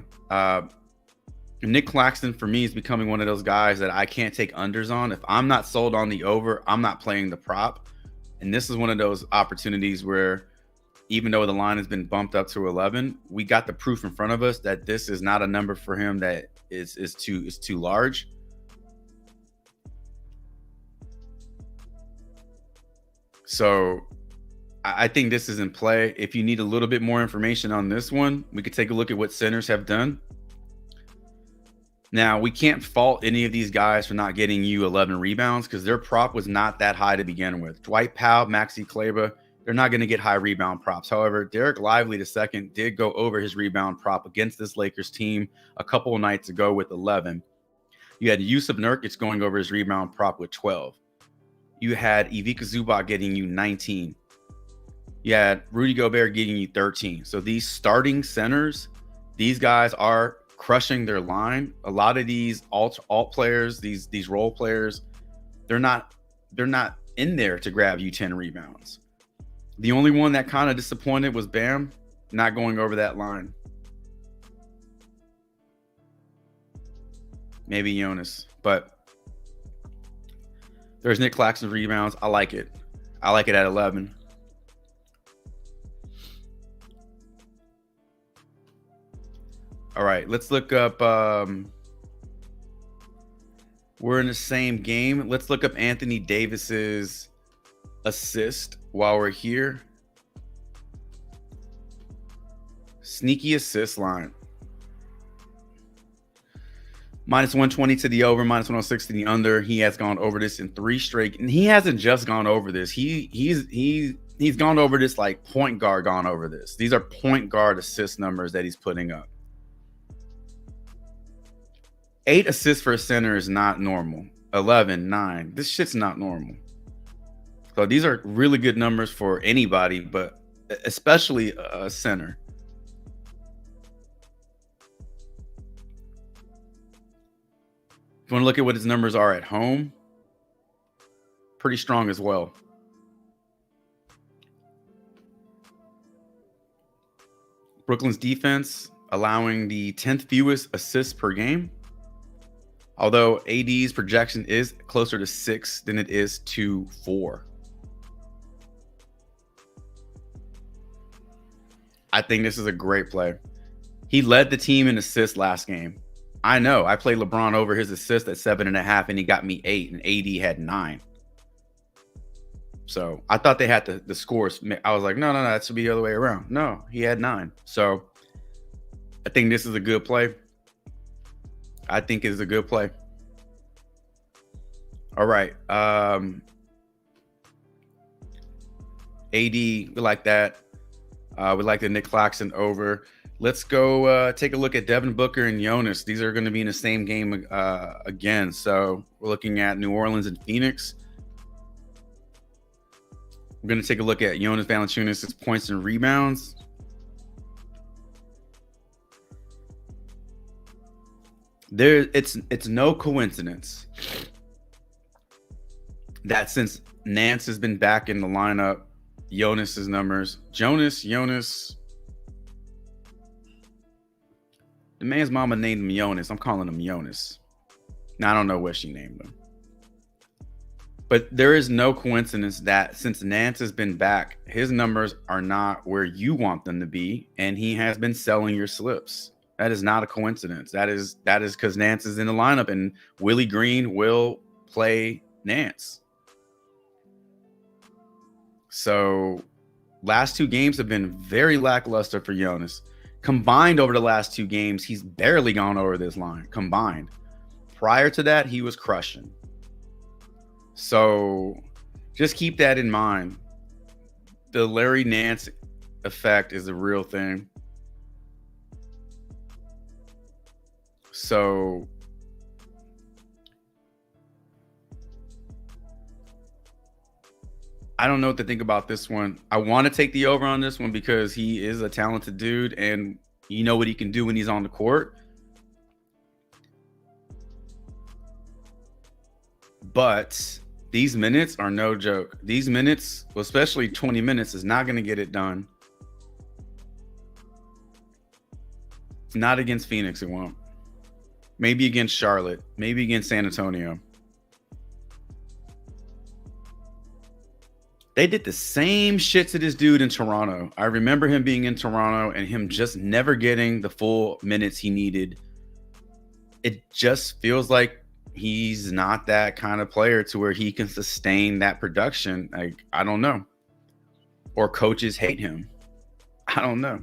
Nick Claxton, for me, is becoming one of those guys that I can't take unders on. If I'm not sold on the over, I'm not playing the prop. And this is one of those opportunities where, even though the line has been bumped up to 11, we got the proof in front of us that this is not a number for him that is too large. So I think this is in play. If you need a little bit more information on this one, we could take a look at what centers have done. Now, we can't fault any of these guys for not getting you 11 rebounds because their prop was not that high to begin with. Dwight Powell, Maxi Kleber, they're not going to get high rebound props. However, Derek Lively II did go over his rebound prop against this Lakers team a couple of nights ago with 11. You had Yusuf Nurkic going over his rebound prop with 12. You had Ivica Zubac getting you 19. You had Rudy Gobert getting you 13. So these starting centers, these guys are crushing their line. A lot of these alt players, these role players, they're not in there to grab you 10 rebounds. The only one that kind of disappointed was Bam, not going over that line. Maybe Jonas, but there's Nick Claxton's rebounds. I like it. I like it at 11. All right, let's look up. We're in the same game. Let's look up Anthony Davis's assist while we're here. Sneaky assist line. Minus 120 to the over, minus 106 to the under. He has gone over this in 3 straight, and he hasn't just gone over this. He's gone over this like point guard gone over this. These are point guard assist numbers that he's putting up. 8 assists for a center is not normal. 11, 9. This shit's not normal. So these are really good numbers for anybody, but especially a center. If you want to look at what his numbers are at home, pretty strong as well. Brooklyn's defense allowing the 10th fewest assists per game. Although AD's projection is closer to 6 than it is to 4. I think this is a great play. He led the team in assists last game. I know. I played LeBron over his assist at 7.5, and he got me 8, and AD had 9. So I thought they had the scores. I was like, no, that should be the other way around. No, he had 9. So I think this is a good play. I think it's a good play. All right. AD, we like that. We like the Nick Claxton over. Let's go take a look at Devin Booker and Jonas. These are going to be in the same game again. So we're looking at New Orleans and Phoenix. We're going to take a look at Jonas Valanciunas' points and rebounds. It's no coincidence that since Nance has been back in the lineup, Jonas's numbers. Jonas. The man's mama named him Jonas. I'm calling him Jonas. Now, I don't know what she named him. But there is no coincidence that since Nance has been back, his numbers are not where you want them to be, and he has been selling your slips. That is not a coincidence. That is because Nance is in the lineup, and Willie Green will play Nance. So last 2 games have been very lackluster for Jonas. Combined over the last 2 games, he's barely gone over this line. Combined. Prior to that, he was crushing. So just keep that in mind. The Larry Nance effect is a real thing. So I don't know what to think about this one. I want to take the over on this one because he is a talented dude, and you know what he can do when he's on the court. But these minutes are no joke. These minutes, especially 20 minutes, is not going to get it done. Not against Phoenix, it won't. Maybe against Charlotte. Maybe against San Antonio. They did the same shit to this dude in Toronto. I remember him being in Toronto and him just never getting the full minutes he needed. It just feels like he's not that kind of player to where he can sustain that production. Like, I don't know. Or coaches hate him. I don't know.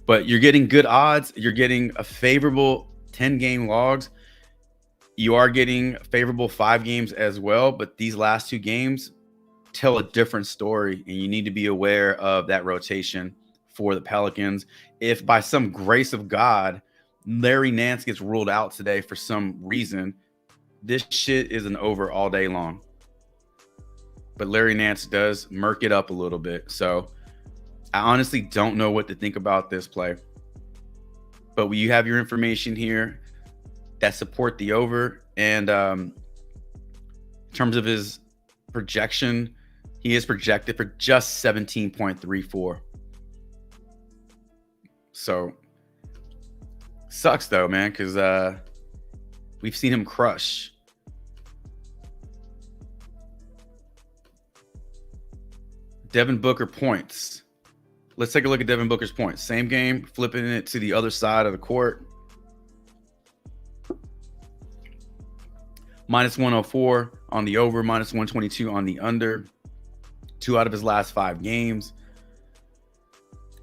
But you're getting good odds. You're getting a favorable 10-game logs. You are getting favorable 5 games as well. But these last 2 games tell a different story, and you need to be aware of that rotation for the Pelicans. If by some grace of God, Larry Nance gets ruled out today for some reason, this shit is an over all day long. But Larry Nance does murk it up a little bit. So I honestly don't know what to think about this play. But you have your information here that support the over. And in terms of his projection, he is projected for just 17.34. So sucks though, man, because we've seen him crush. Devin Booker points. Let's take a look at Devin Booker's points. Same game, flipping it to the other side of the court. Minus 104 on the over, minus 122 on the under. 2 out of his last 5 games.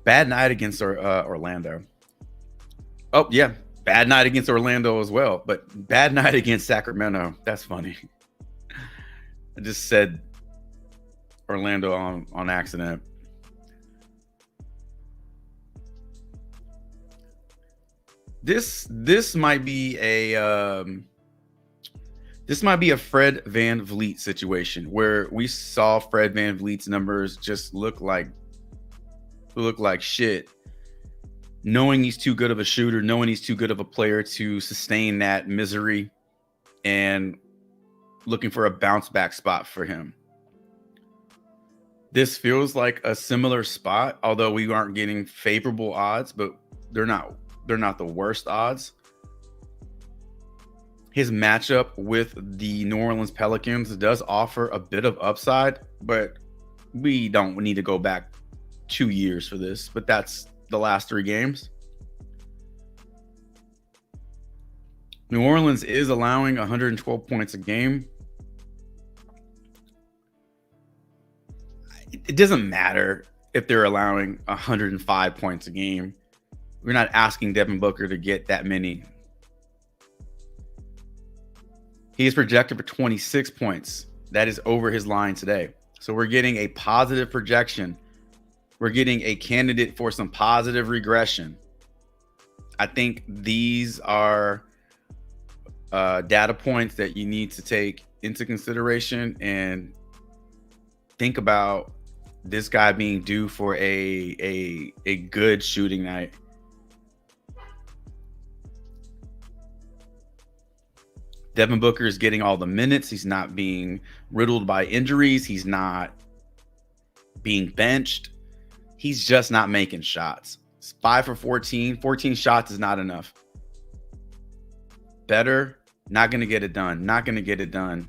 Bad night against Orlando. Oh, yeah. Bad night against Orlando as well. But bad night against Sacramento. That's funny. I just said Orlando on accident. This might be a Fred VanVleet situation where we saw Fred VanVleet's numbers just look like shit, knowing he's too good of a shooter, knowing he's too good of a player to sustain that misery, and looking for a bounce back spot for him. This feels like a similar spot, although we aren't getting favorable odds, but they're not the worst odds. His matchup with the New Orleans Pelicans does offer a bit of upside, but we don't need to go back 2 years for this, but that's the last 3 games. New Orleans is allowing 112 points a game. It doesn't matter if they're allowing 105 points a game. We're not asking Devin Booker to get that many. He is projected for 26 points. That is over his line today. So we're getting a positive projection. We're getting a candidate for some positive regression. I think these are data points that you need to take into consideration and think about this guy being due for a good shooting night. Devin Booker is getting all the minutes. He's not being riddled by injuries. He's not being benched. He's just not making shots. It's 5 for 14. 14 shots is not enough. Better, not going to get it done. Not going to get it done.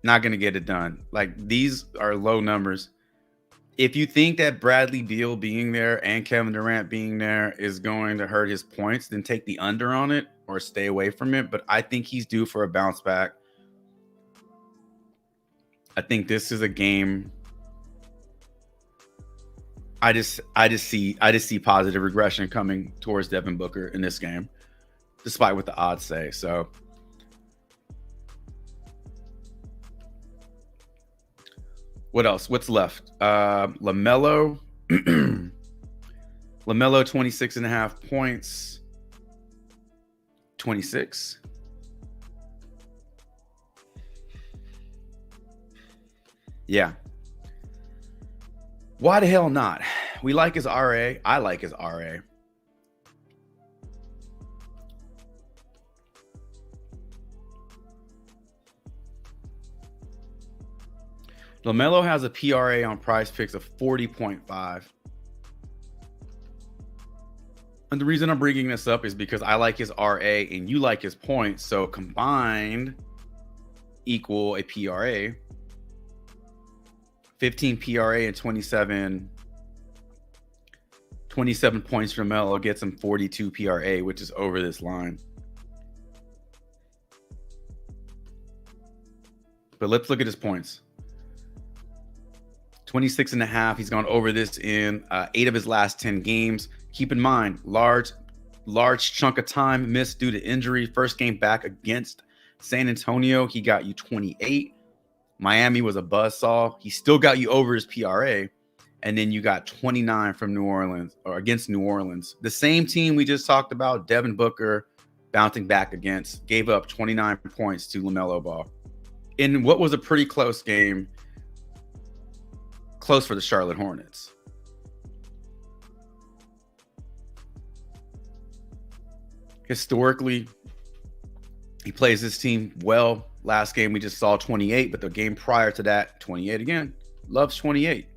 Not going to get it done. Like, these are low numbers. If you think that Bradley Beal being there and Kevin Durant being there is going to hurt his points, then take the under on it or stay away from it. But I think he's due for a bounce back. I think this is a game. I just see positive regression coming towards Devin Booker in this game, despite what the odds say. So what else? What's left? LaMelo. LaMelo, 26.5 points. 26. Yeah. Why the hell not? We like his RA. I like his RA. LaMelo has a PRA on Prizepicks of 40.5. And the reason I'm bringing this up is because I like his RA and you like his points. So combined equal a PRA. 15 PRA and 27 points from LaMelo gets him 42 PRA, which is over this line. But let's look at his points. 26.5. He's gone over this in 8 of his last 10 games. Keep in mind, large chunk of time missed due to injury. First game back against San Antonio, he got you 28. Miami was a buzzsaw. He still got you over his PRA. And then you got 29 from New Orleans, or against New Orleans. The same team we just talked about, Devin Booker bouncing back against, gave up 29 points to LaMelo Ball in what was a pretty close game. Close for the Charlotte Hornets. Historically, he plays this team well. Last game we just saw 28, but the game prior to that, 28 again. Loves 28.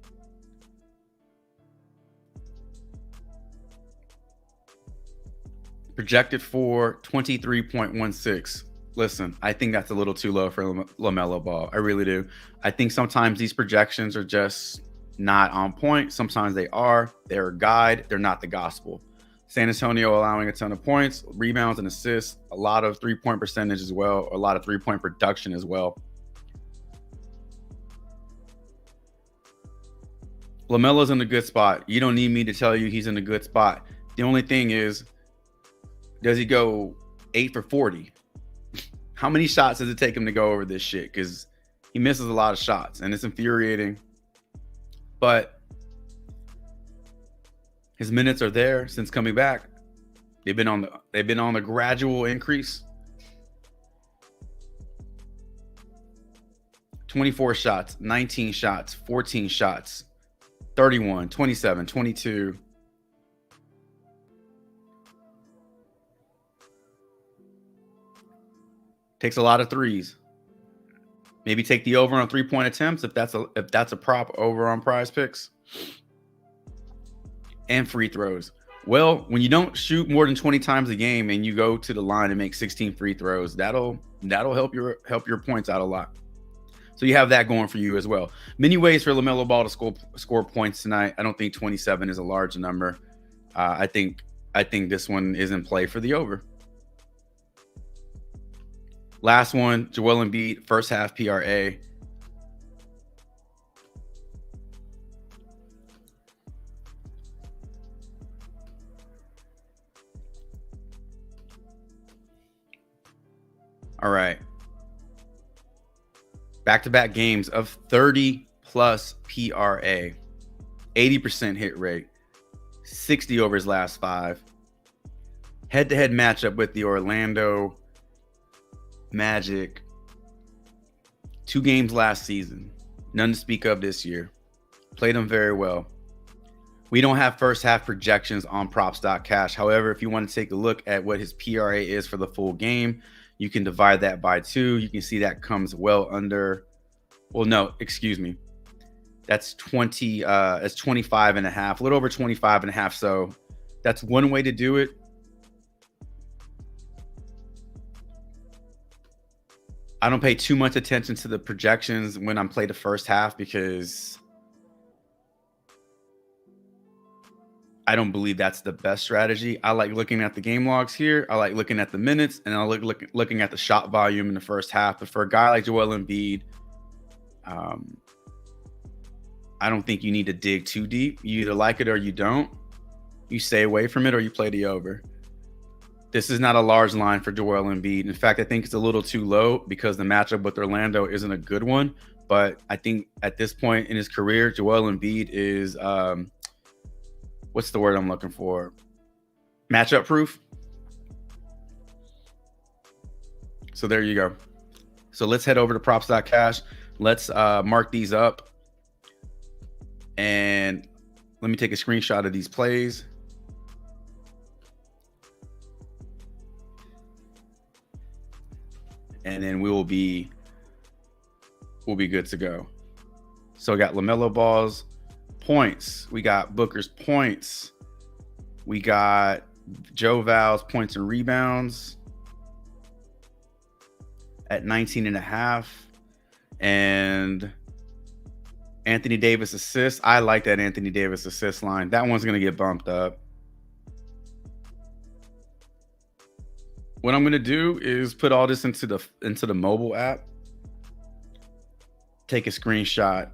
Projected for 23.16. Listen, I think that's a little too low for LaMelo Ball. I really do. I think sometimes these projections are just not on point. Sometimes they are. They're a guide. They're not the gospel. San Antonio allowing a ton of points, rebounds, and assists. A lot of three-point percentage as well. A lot of three-point production as well. LaMelo's in a good spot. You don't need me to tell you he's in a good spot. The only thing is, does he go 8 for 40? How many shots does it take him to go over this shit? Because he misses a lot of shots, and it's infuriating. But his minutes are there since coming back. They've been on the gradual increase. 24 shots, 19 shots, 14 shots, 31, 27, 22. Takes a lot of threes. Maybe take the over on 3-point attempts if that's a prop over on Prizepicks. And free throws. Well, when you don't shoot more than 20 times a game and you go to the line and make 16 free throws, that'll help your points out a lot. So you have that going for you as well. Many ways for LaMelo Ball to score points tonight. I don't think 27 is a large number. I think this one is in play for the over. Last one, Joel Embiid, first half PRA. All right. Back-to-back games of 30 plus PRA, 80% hit rate, 60 over his last 5. Head-to-head matchup with the Orlando Magic. 2 games last season. None to speak of this year. Played them very well. We don't have first half projections on props.cash. However, if you want to take a look at what his PRA is for the full game, you can divide that by 2. You can see that comes well under. Well, no, excuse me. That's 20. It's 25 and a half, a little over 25 and a half. So that's one way to do it. I don't pay too much attention to the projections when I'm playing the first half because I don't believe that's the best strategy. I like looking at the game logs here. I like looking at the minutes, and I like looking at the shot volume in the first half. But for a guy like Joel Embiid, I don't think you need to dig too deep. You either like it or you don't. You stay away from it or you play the over. This is not a large line for Joel Embiid. In fact, I think it's a little too low because the matchup with Orlando isn't a good one. But I think at this point in his career, Joel Embiid is what's the word I'm looking for? Matchup proof. So there you go. So let's head over to props.cash. Let's mark these up. And let me take a screenshot of these plays. And then we'll be good to go. So we got LaMelo Ball's points. We got Booker's points. We got Joe Val's points and rebounds at 19 and a half. And Anthony Davis assists. I like that Anthony Davis assist line. That one's going to get bumped up. What I'm going to do is put all this into the mobile app. Take a screenshot.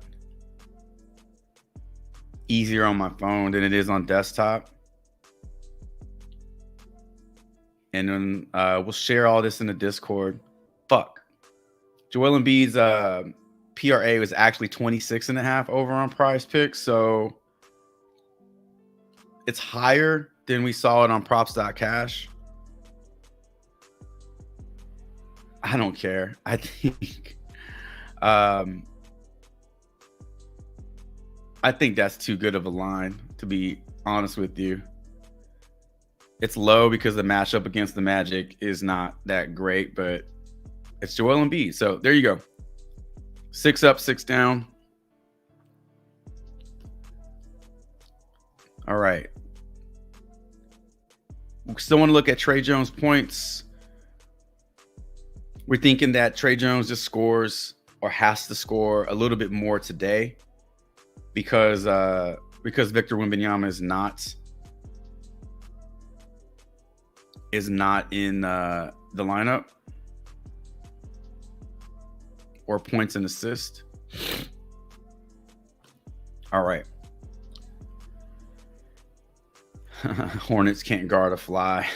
Easier on my phone than it is on desktop. And then we'll share all this in the Discord. Fuck. Joel Embiid's PRA was actually 26.5 over on Prizepicks, so it's higher than we saw it on props.cash. I don't care. I think that's too good of a line, to be honest with you. It's low because the matchup against the Magic is not that great, but it's Joel Embiid. So there you go. 6 up, 6 down. All right. We still want to look at Trey Jones' points. We're thinking that Trey Jones just scores or has to score a little bit more today because Victor Wembanyama is not in the lineup or points and assist. All right. Hornets can't guard a fly.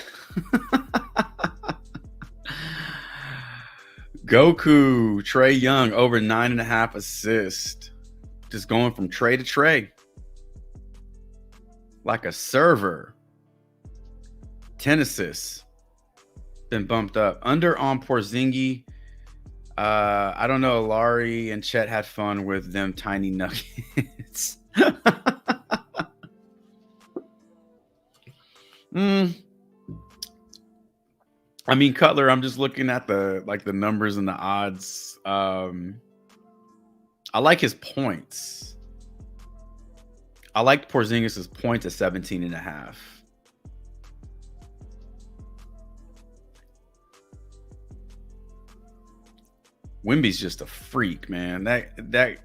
Goku, Trey Young, over 9.5 assists. Just going from tray to tray. Like a server. 10 assists. Been bumped up. Under on Porzingis. I don't know. Larry and Chet had fun with them tiny nuggets. I mean, Cutler, I'm just looking at the numbers and the odds. I like his points. I liked Porzingis' points at 17.5. Wemby's just a freak, man. That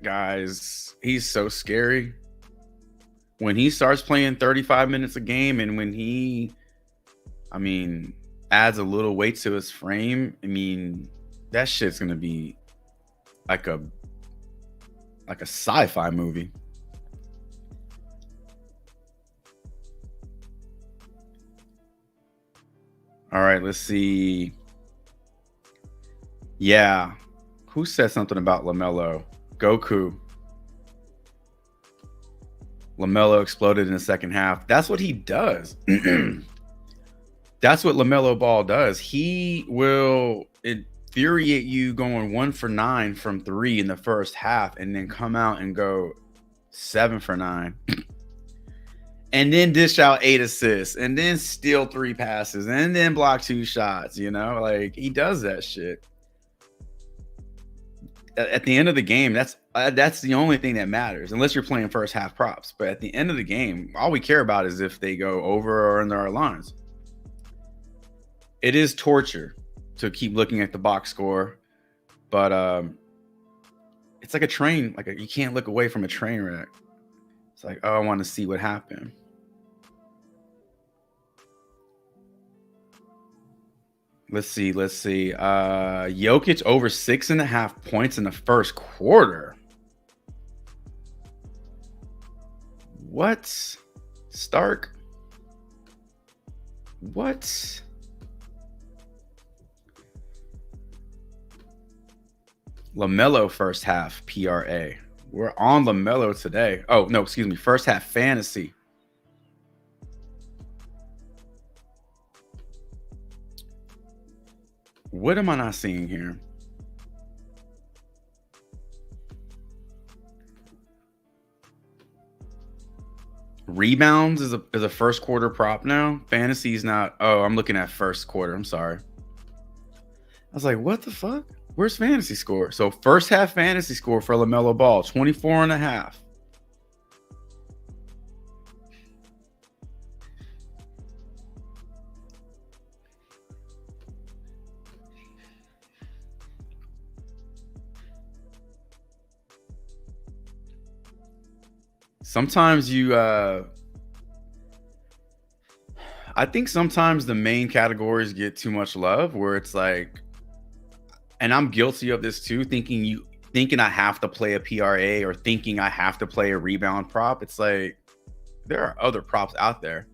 he's so scary. When he starts playing 35 minutes a game, and when he, adds a little weight to his frame, that shit's gonna be like a sci-fi movie. All right, let's see. Yeah. Who said something about LaMelo? Goku. LaMelo exploded in the second half. That's what he does. That's what LaMelo Ball does. He will infuriate you going 1 for 9 from 3 in the first half and then come out and go 7 for 9. And then dish out 8 assists and then steal 3 passes and then block 2 shots. Like, he does that shit. At the end of the game, that's the only thing that matters, unless you're playing first half props. But at the end of the game, all we care about is if they go over or under our lines. It is torture to keep looking at the box score, but it's like a train. You can't look away from a train wreck. It's like, oh, I want to see what happened. Let's see. Jokic over 6.5 points in the first quarter. What? Stark? What? LaMelo first half PRA. We're on LaMelo today. Oh, no, excuse me. First half fantasy. What am I not seeing here? Rebounds is a first quarter prop now. Fantasy is not. Oh, I'm looking at first quarter. I'm sorry. I was like, what the fuck? Where's fantasy score? So first half fantasy score for LaMelo Ball, 24.5. Sometimes I think sometimes the main categories get too much love, where it's like, and I'm guilty of this too, thinking I have to play a PRA or thinking I have to play a rebound prop. It's like, there are other props out there.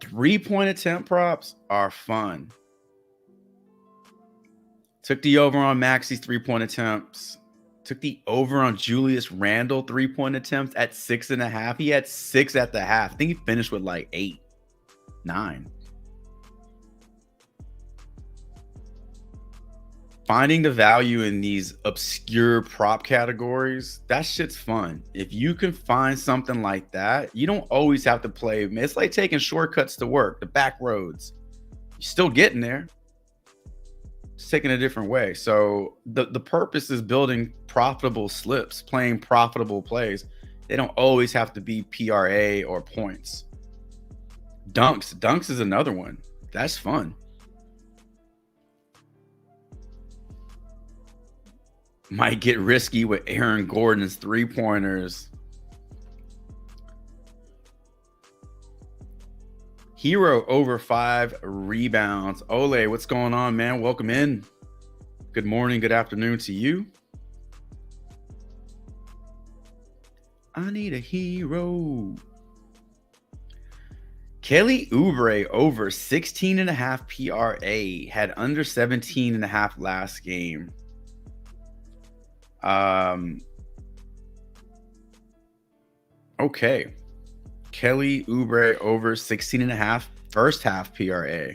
3-point attempt props are fun. Took the over on Maxi's 3-point attempts. Took the over on Julius Randle 3-point attempts at 6.5. He had 6 at the half. I think he finished with like 8, 9. Finding the value in these obscure prop categories, that shit's fun. If you can find something like that, you don't always have to play. It's like taking shortcuts to work, the back roads. You're still getting there. It's taking a different way. So the purpose is building profitable slips, playing profitable plays. They don't always have to be PRA or points. Dunks is another one. That's fun. Might get risky with Aaron Gordon's 3-pointers. Hero over 5 rebounds. Ole, what's going on, man? Welcome in. Good morning, good afternoon to you. I need a hero. Kelly Oubre over 16.5 PRA. Had under 17.5 last game. Okay. Kelly Oubre over 16.5. first half PRA.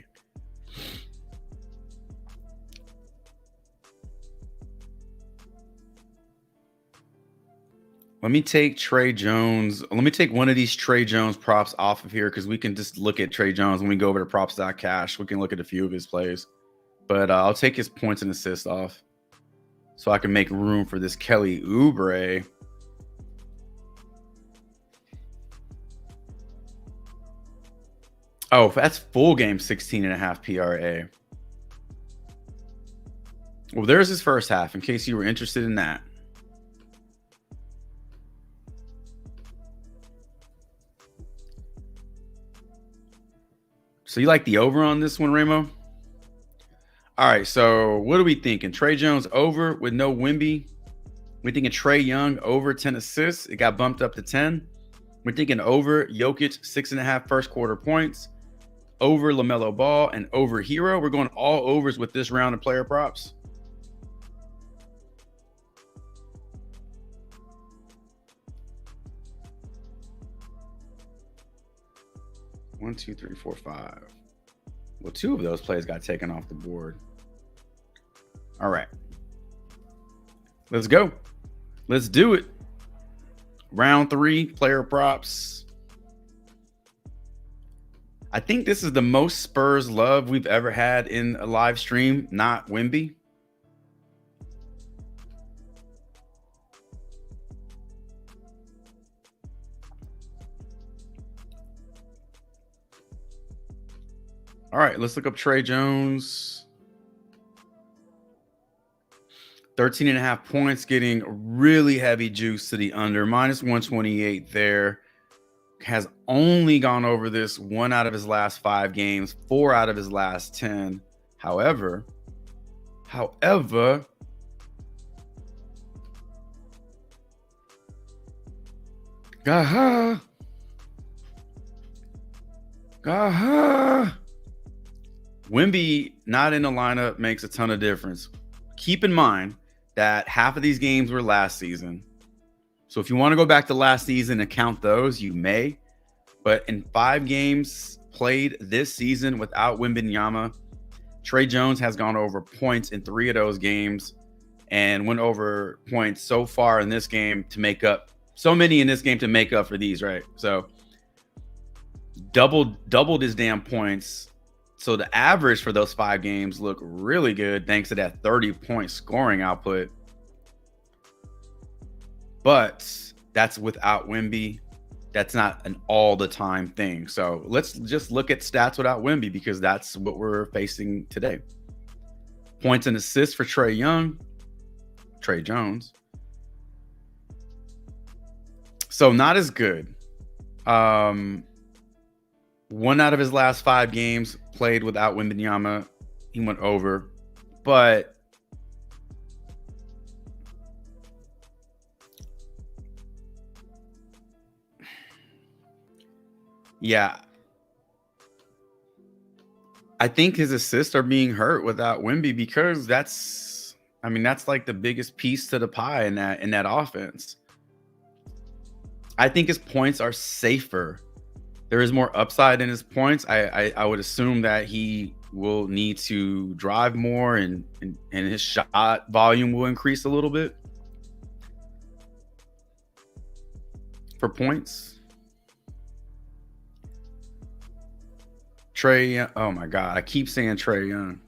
Let me take Trey Jones. Let me take one of these Trey Jones props off of here because we can just look at Trey Jones when we go over to props.cash. We can look at a few of his plays. But I'll take his points and assists off so I can make room for this Kelly Oubre. Oh, that's full game 16.5 PRA. Well, there's his first half in case you were interested in that. So you like the over on this one, Ramo? All right, so what are we thinking? Trey Jones over with no Wemby. We're thinking Trae Young over 10 assists. It got bumped up to 10. We're thinking over Jokic 6.5 first quarter points, over LaMelo Ball, and over Hero. We're going all overs with this round of player props. One, two, three, four, five. Well, two of those plays got taken off the board. All right. Let's go. Let's do it. Round 3, player props. I think this is the most Spurs love we've ever had in a live stream, not Wemby. All right, let's look up Trey Jones. 13.5 points, getting really heavy juice to the under. Minus 128 there. Has only gone over this 1 out of his last 5 games, 4 out of his last 10. However, Gaha. Wemby not in the lineup makes a ton of difference. Keep in mind that half of these games were last season. So if you want to go back to last season and count those, you may. But in 5 games played this season without Wembanyama, Trey Jones has gone over points in 3 of those games and went over points so far in this game to make up, so many in this game to make up for these, right? So doubled his damn points. So the average for those 5 games look really good thanks to that 30-point scoring output. But that's without Wemby. That's not an all-the-time thing. So let's just look at stats without Wemby because that's what we're facing today. Points and assists for Trey Jones. So not as good. 1 out of his last 5 games played without Wembanyama. He went over. But yeah, I think his assists are being hurt without Wemby because that's like the biggest piece to the pie in that offense. I think his points are safer. There is more upside in his points. I would assume that he will need to drive more and his shot volume will increase a little bit for points. Trey, oh my God, I keep saying Trey Young.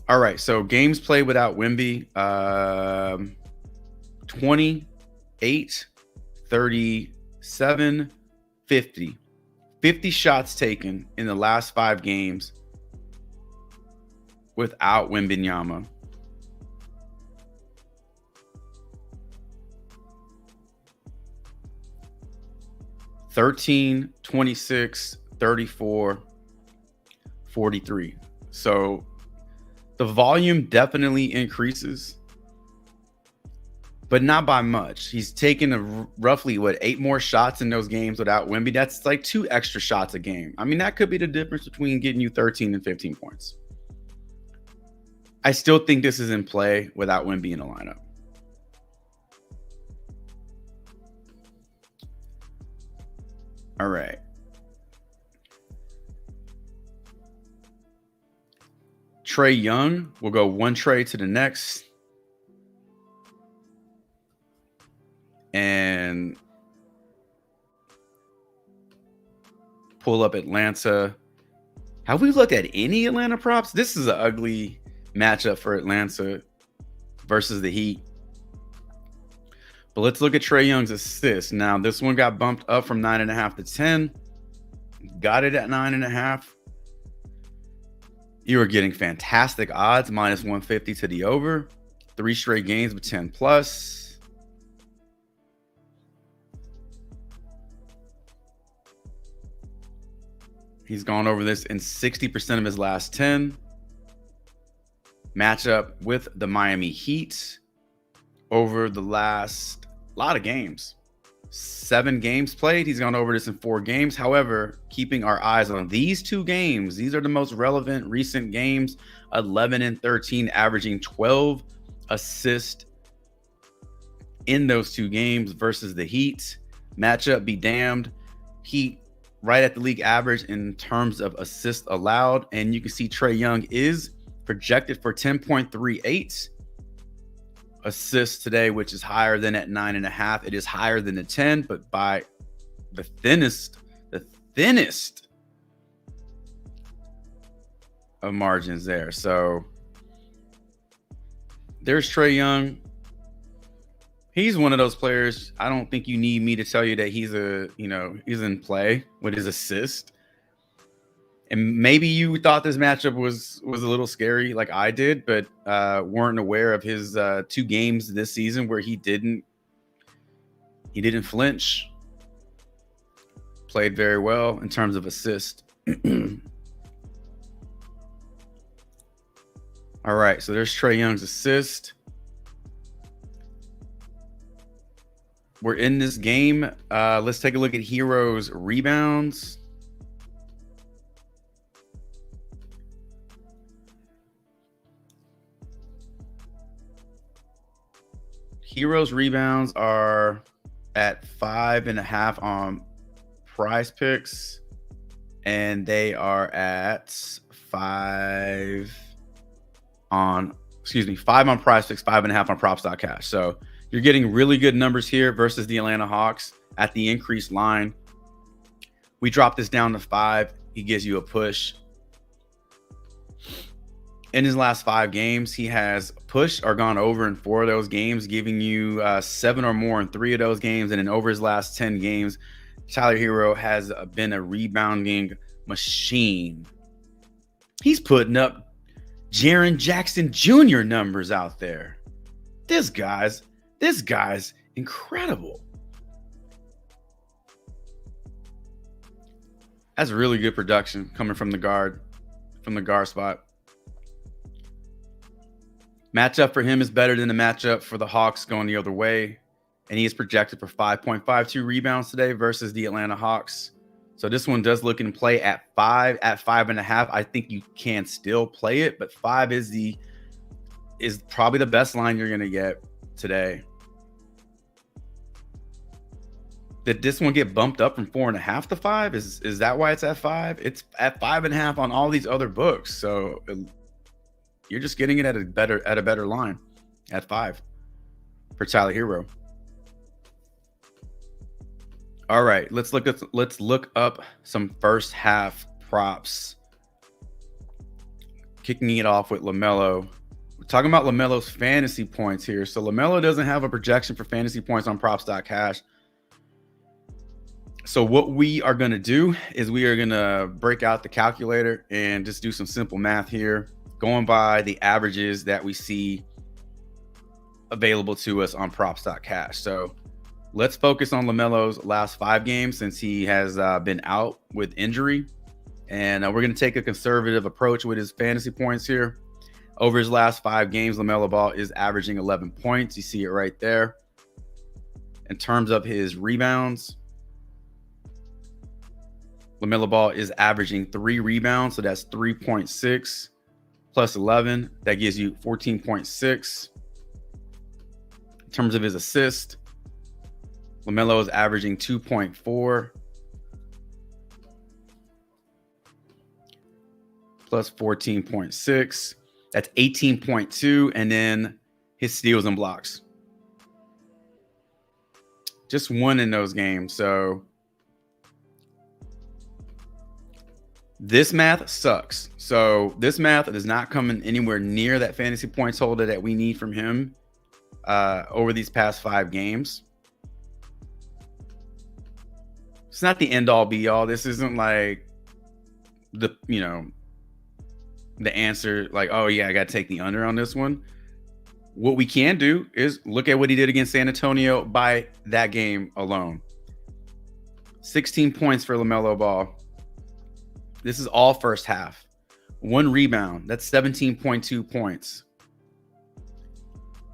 All right, so games played without Wemby, 28, 37, 50. 50 shots taken in the last 5 games without Wembanyama. $13, 26, 34, 43. So the volume definitely increases, but not by much. He's taken roughly 8 more shots in those games without Wemby. That's like 2 extra shots a game. I mean, that could be the difference between getting you 13 and 15 points. I still think this is in play without Wemby in the lineup. All right. Trae Young, we'll go one trade to the next. And pull up Atlanta. Have we looked at any Atlanta props? This is an ugly matchup for Atlanta versus the Heat. But let's look at Trae Young's assists. Now, this one got bumped up from 9.5 to 10. Got it at 9.5. You are getting fantastic odds, minus 150 to the over. 3 straight games with 10 plus. He's gone over this in 60% of his last 10. Matchup with the Miami Heat over the last lot of games. 7 games played. He's gone over this in 4 games. However, keeping our eyes on these 2 games, these are the most relevant recent games. 11 and 13, averaging 12 assists in those 2 games versus the Heat. Matchup be damned. Heat right at the league average in terms of assists allowed. And you can see Trae Young is projected for 10.38 assists today, which is higher than at 9.5. It is higher than the 10, but by the thinnest of margins there. So there's Trae Young. He's one of those players. I don't think you need me to tell you that he's in play with his assist. And maybe you thought this matchup was a little scary like I did, but weren't aware of his 2 games this season where he didn't flinch. Played very well in terms of assist. All right, so there's Trae Young's assist. We're in this game. Let's take a look at Heroes rebounds. Heroes rebounds are at 5.5 on Prizepicks, and they are at 5 on Prizepicks, 5.5 on props.cash. So you're getting really good numbers here versus the Atlanta Hawks at the increased line. We drop this down to 5. He gives you a push. In his last 5 games, he has pushed or gone over in 4 of those games, giving you 7 or more in 3 of those games. And in over his last 10 games, Tyler Hero has been a rebounding machine. He's putting up Jaren Jackson Jr. numbers out there. This guy's incredible. That's really good production coming from the guard spot. Matchup for him is better than the matchup for the Hawks going the other way. And he is projected for 5.52 rebounds today versus the Atlanta Hawks. So this one does look in play at 5, at 5.5. I think you can still play it, but 5 is probably the best line you're going to get today. Did this one get bumped up from 4.5 to 5? Is that why it's at 5? It's at 5.5 on all these other books. So you're just getting it at a better line at 5 for Tyler Hero. All right, let's look up some first half props. Kicking it off with LaMelo. We're talking about LaMelo's fantasy points here. So LaMelo doesn't have a projection for fantasy points on props.cash. So what we are going to do is we are going to break out the calculator and just do some simple math here, going by the averages that we see available to us on props.cash. So let's focus on LaMelo's last 5 games since he has been out with injury. And we're going to take a conservative approach with his fantasy points here. Over his last 5 games, LaMelo Ball is averaging 11 points. You see it right there. In terms of his rebounds, LaMelo Ball is averaging 3 rebounds. So that's 3.6 plus 11. That gives you 14.6. In terms of his assist, LaMelo is averaging 2.4 plus 14.6. That's 18.2. And then his steals and blocks. Just one in those games. So this math sucks. So this math is not coming anywhere near that fantasy points holder that we need from him over these past 5 games. It's not the end all be all. This isn't like the answer, like, oh yeah, I got to take the under on this one. What we can do is look at what he did against San Antonio by that game alone. 16 points for LaMelo Ball. This is all first half. 1 rebound, that's 17.2 points.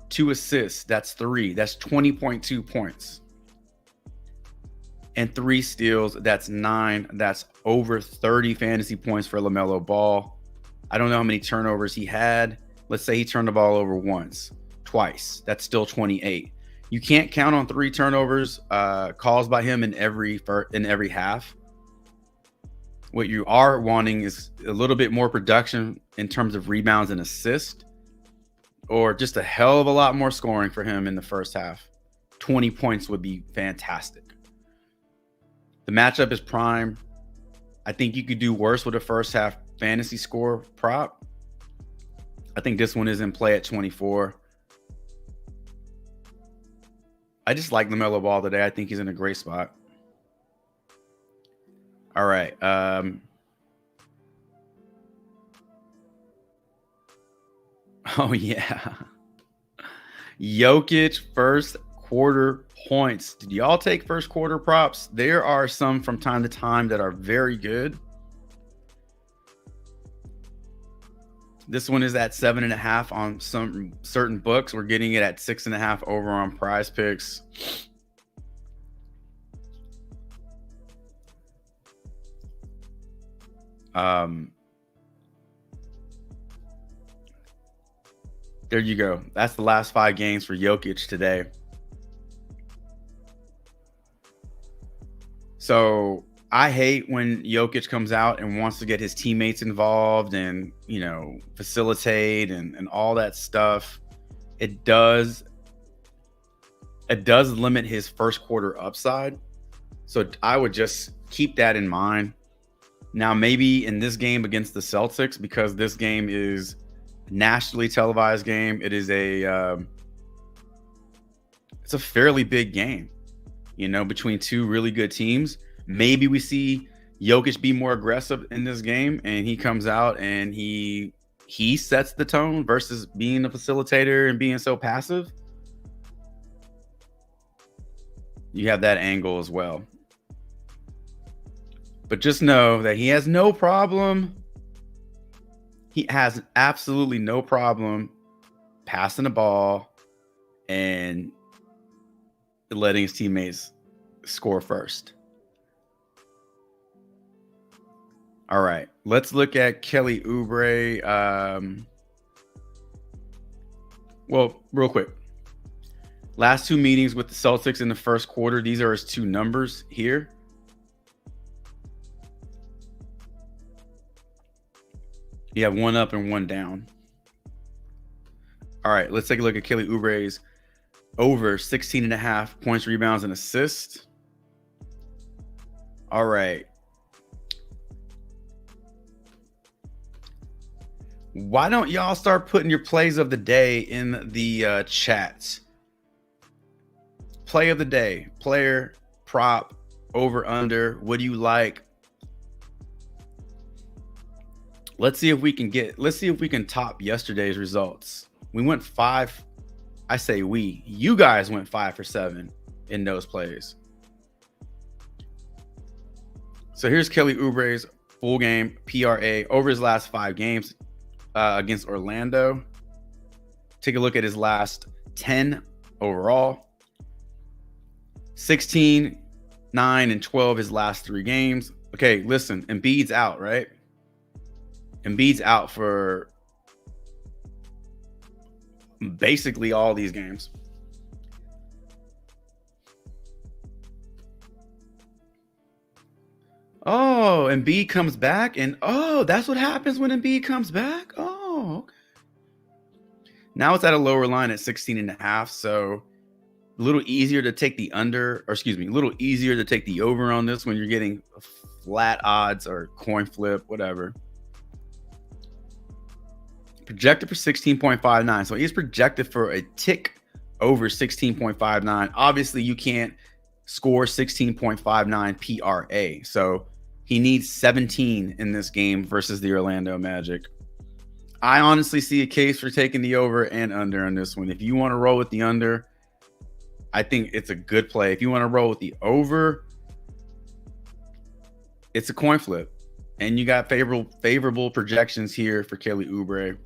2 assists, that's 3. That's 20.2 points. And 3 steals, that's 9. That's over 30 fantasy points for LaMelo Ball. I don't know how many turnovers he had. Let's say he turned the ball over once, twice. That's still 28. You can't count on 3 turnovers caused by him in every half. What you are wanting is a little bit more production in terms of rebounds and assists, or just a hell of a lot more scoring for him in the first half. 20 points would be fantastic. The matchup is prime. I think you could do worse with a first half fantasy score prop. I think this one is in play at 24. I just like LaMelo Ball today. I think he's in a great spot. All right. Oh, yeah. Jokic first quarter points. Did y'all take first quarter props? There are some from time to time that are very good. This one is at 7.5 on some certain books. We're getting it at 6.5 over on Prizepicks. There you go. That's the last 5 games for Jokic today. So I hate when Jokic comes out and wants to get his teammates involved and, facilitate and all that stuff. It does limit his first quarter upside. So I would just keep that in mind. Now, maybe in this game against the Celtics, because this game is a nationally televised game, it's a fairly big game, between 2 really good teams. Maybe we see Jokic be more aggressive in this game and he comes out and he sets the tone versus being a facilitator and being so passive. You have that angle as well. But just know that he has no problem. He has absolutely no problem passing the ball and letting his teammates score first. All right, let's look at Kelly Oubre. Well, real quick. Last 2 meetings with the Celtics in the first quarter. These are his 2 numbers here. You have 1 up and 1 down. All right, let's take a look at Kelly Oubre's over 16.5 points, rebounds, and assists. All right. Why don't y'all start putting your plays of the day in the chats? Play of the day, player, prop, over, under. What do you like? Let's see if we can top yesterday's results. We went 5. I say we. You guys went 5 for 7 in those plays. So here's Kelly Oubre's full game PRA over his last 5 games against Orlando. Take a look at his last 10 overall. 16, 9, and 12 his last 3 games. Okay, listen, Embiid's out, right? Embiid's out for basically all these games. Oh, Embiid comes back, and oh, that's what happens when Embiid comes back. Oh, okay. Now it's at a lower line at 16.5, so a little easier to take the under, or excuse me, a little easier to take the over on this when you're getting flat odds or coin flip, whatever. Projected for 16.59, so he's projected for a tick over 16.59. Obviously, you can't score 16.59 PRA, so he needs 17 in this game versus the Orlando Magic. I honestly see a case for taking the over and under on this one. If you want to roll with the under, I think it's a good play. If you want to roll with the over, it's a coin flip. And you got favorable projections here for Kelly Oubre.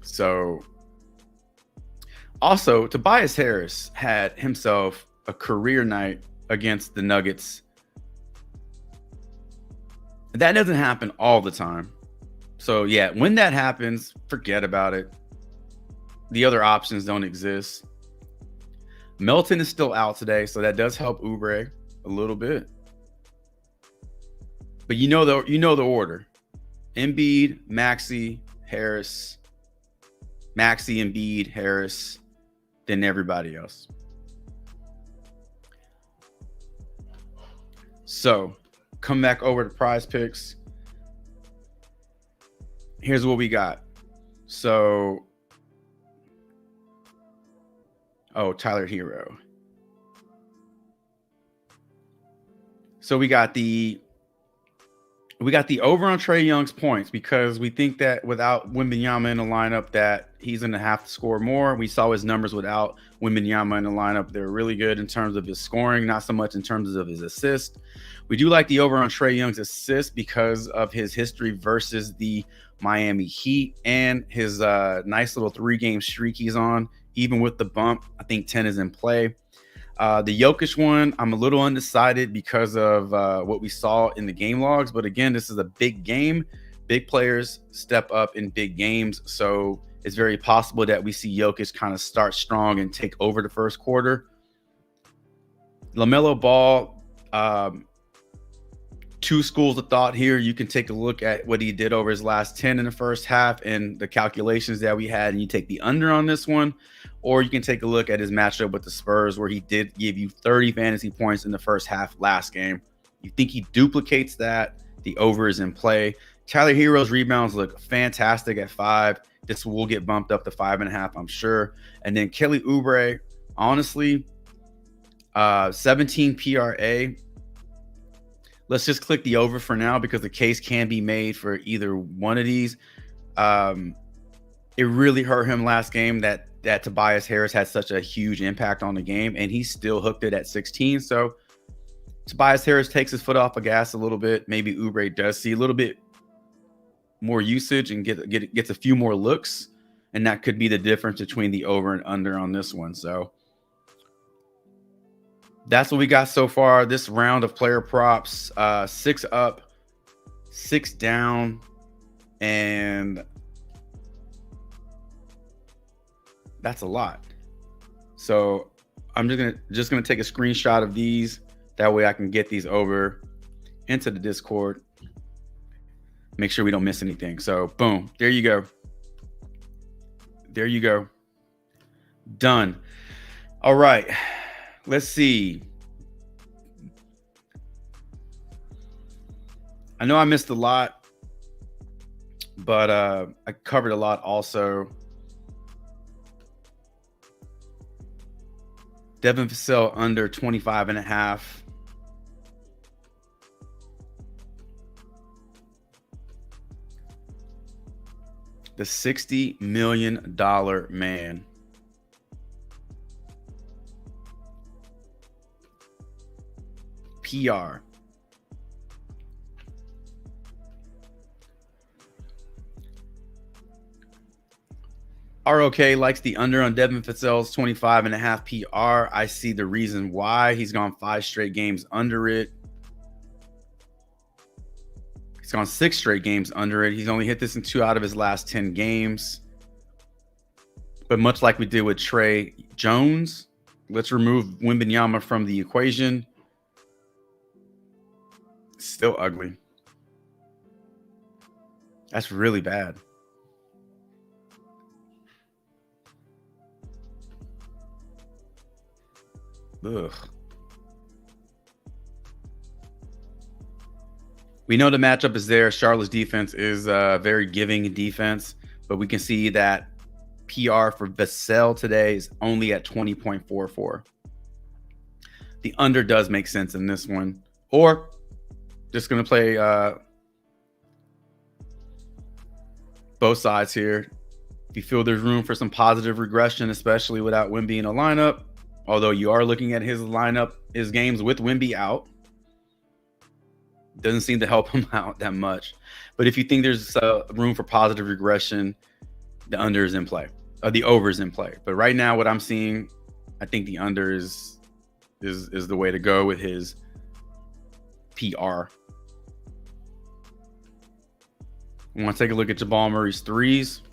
So, also, Tobias Harris had himself a career night against the Nuggets. That doesn't happen all the time. So, yeah, when that happens, forget about it. The other options don't exist. Melton is still out today, so that does help Oubre a little bit. But you know the order. Embiid, Maxey, Harris. Maxey, Embiid, Harris, then everybody else. So, come back over to Prizepicks. Here's what we got. So, Tyler Hero. So we got the over on Trae Young's points because we think that without Wembanyama in the lineup that he's going to have to score more. We saw his numbers without Wembanyama in the lineup. They're really good in terms of his scoring, not so much in terms of his assist. We do like the over on Trae Young's assist because of his history versus the Miami Heat and his nice little 3-game streak he's on. Even with the bump, I think 10 is in play. The Jokic one, I'm a little undecided because of what we saw in the game logs. But again, this is a big game. Big players step up in big games. So it's very possible that we see Jokic kind of start strong and take over the first quarter. LaMelo Ball, two schools of thought here. You can take a look at what he did over his last 10 in the first half and the calculations that we had, and you take the under on this one. Or you can take a look at his matchup with the Spurs where he did give you 30 fantasy points in the first half last game. You think he duplicates that, the over is in play. Tyler Hero's rebounds look fantastic at 5. This will get bumped up to 5.5, I'm sure. And then Kelly Oubre, honestly, 17 PRA. Let's just click the over for now because the case can be made for either one of these. It really hurt him last game that Tobias Harris had such a huge impact on the game, and he still hooked it at 16. So Tobias Harris takes his foot off the gas a little bit. Maybe Oubre does see a little bit more usage and gets a few more looks, and that could be the difference between the over and under on this one. So that's what we got so far. This round of player props, 6 up, 6 down, and that's a lot. So I'm just gonna take a screenshot of these. That way I can get these over into the Discord. Make sure we don't miss anything. So boom, there you go. There you go. Done. All right. Let's see. I know I missed a lot, but I covered a lot also. Devin Vassell under 25.5. The $60 million man. PR. ROK likes the under on Devin Vassell's 25.5 PR. I see the reason why. He's gone 5 straight games under it. He's gone 6 straight games under it. He's only hit this in 2 out of his last 10 games. But much like we did with Trey Jones, let's remove Wembanyama from the equation. Still ugly. That's really bad. Ugh. We know the matchup is there. Charlotte's defense is a very giving defense, but we can see that PR for Vassell today is only at 20.44. The under does make sense in this one. Or just going to play both sides here. If you feel there's room for some positive regression, especially without Wemby in a lineup, although you are looking at his lineup, his games with Wemby out, doesn't seem to help him out that much. But if you think there's room for positive regression, the under is in play. The over is in play. But right now, what I'm seeing, I think the under is the way to go with his PR. I want to take a look at Jamal Murray's threes.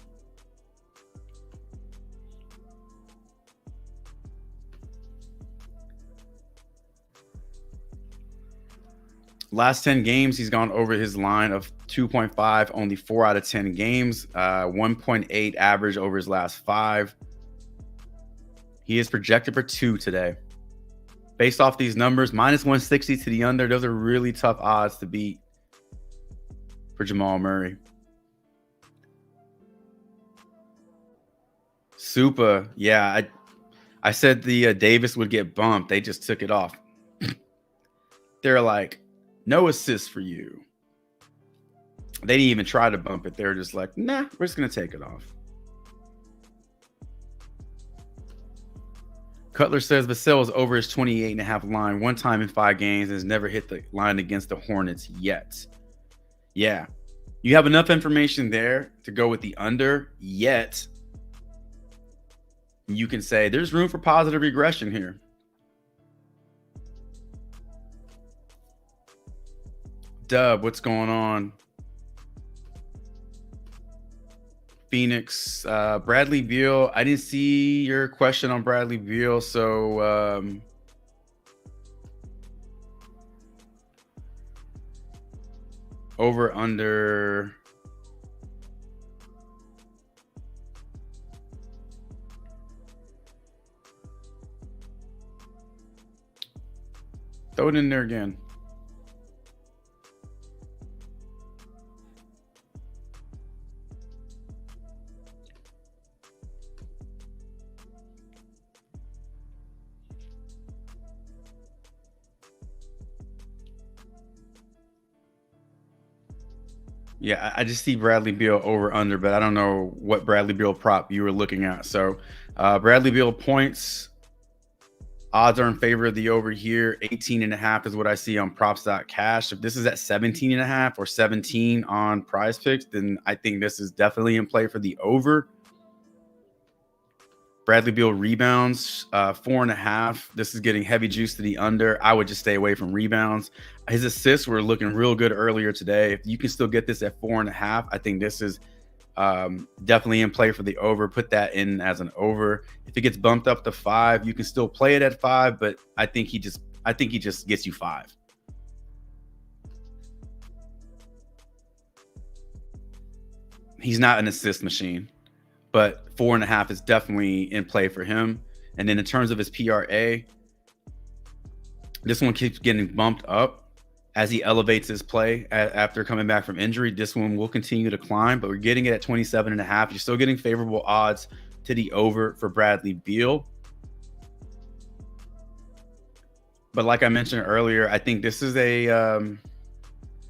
Last 10 games, he's gone over his line of 2.5, only 4 out of 10 games, 1.8 average over his last 5. He is projected for 2 today. Based off these numbers, minus 160 to the under, those are really tough odds to beat for Jamal Murray. Super, yeah, I said the Davis would get bumped. They just took it off. They're like, no assists for you. They didn't even try to bump it. They're just like, nah, we're just going to take it off. Cutler says Vassell is over his 28.5 line one time in 5 games and has never hit the line against the Hornets yet. Yeah. You have enough information there to go with the under, yet you can say there's room for positive regression here. Dub, what's going on? Phoenix, Bradley Beal. I didn't see your question on Bradley Beal, so over under. Throw it in there again. Yeah, I just see Bradley Beal over under, but I don't know what Bradley Beal prop you were looking at. So Bradley Beal points, odds are in favor of the over here. 18.5 is what I see on props.cash. If this is at 17.5 or 17 on Prizepicks, then I think this is definitely in play for the over. Bradley Beal rebounds, 4.5. This is getting heavy juice to the under. I would just stay away from rebounds. His assists were looking real good earlier today. If you can still get this at 4.5, I think this is definitely in play for the over. Put that in as an over. If it gets bumped up to 5, you can still play it at 5, but I think he just gets you 5. He's not an assist machine, but 4.5 is definitely in play for him. And then in terms of his PRA, this one keeps getting bumped up as he elevates his play after coming back from injury. This one will continue to climb, but we're getting it at 27.5. You're still getting favorable odds to the over for Bradley Beal. But like I mentioned earlier, I think this is a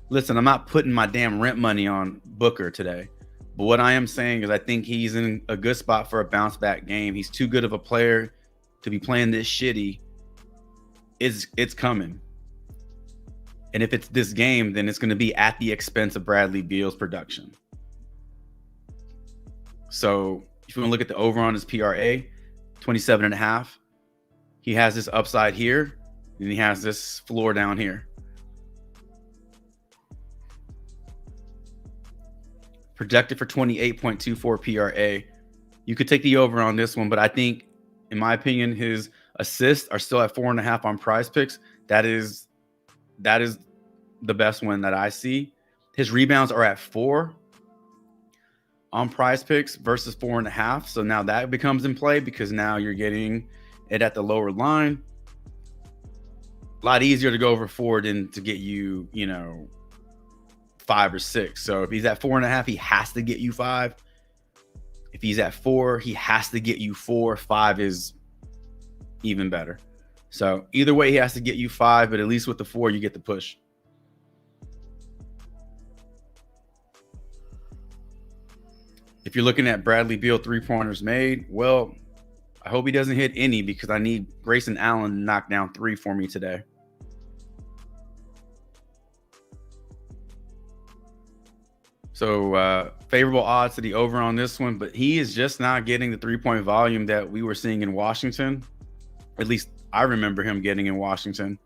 listen, I'm not putting my damn rent money on Booker today. But what I am saying is I think he's in a good spot for a bounce back game. He's too good of a player to be playing this shitty. It's coming. And if it's this game, then it's going to be at the expense of Bradley Beal's production. So if you want to look at the over on his PRA, 27.5, he has this upside here, and he has this floor down here. Projected for 28.24 PRA. You could take the over on this one, but I think, in my opinion, his assists are still at 4.5 on Prizepicks. That is the best one that I see. His rebounds are at 4 on Prizepicks versus 4.5. So now that becomes in play because now you're getting it at the lower line. A lot easier to go over 4 than to get you, 5 or 6. So if he's at 4.5, he has to get you 5. If he's at 4, he has to get you 4. 5 is even better. So either way, he has to get you 5, but at least with the 4, you get the push. If you're looking at Bradley Beal 3-pointers made, well, I hope he doesn't hit any because I need Grayson Allen to knock down 3 for me today. So favorable odds to the over on this one, but he is just not getting the 3-point volume that we were seeing in Washington. At least I remember him getting in Washington.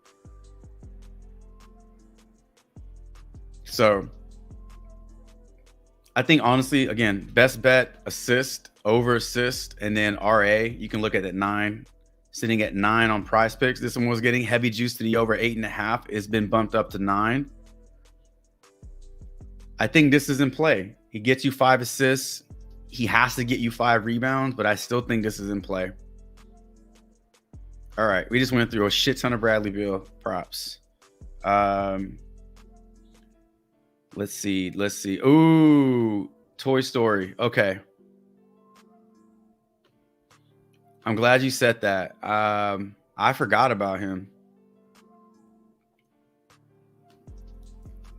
So I think honestly, again, best bet assist, over assist, and then RA. You can look at that 9, sitting at 9 on Prizepicks. This one was getting heavy juice to the over 8.5. It's been bumped up to 9. I think this is in play. He gets you 5 assists. He has to get you 5 rebounds, but I still think this is in play. All right, we just went through a shit ton of Bradley Beal props. Let's see. Ooh, Toy Story. Okay. I'm glad you said that. I forgot about him.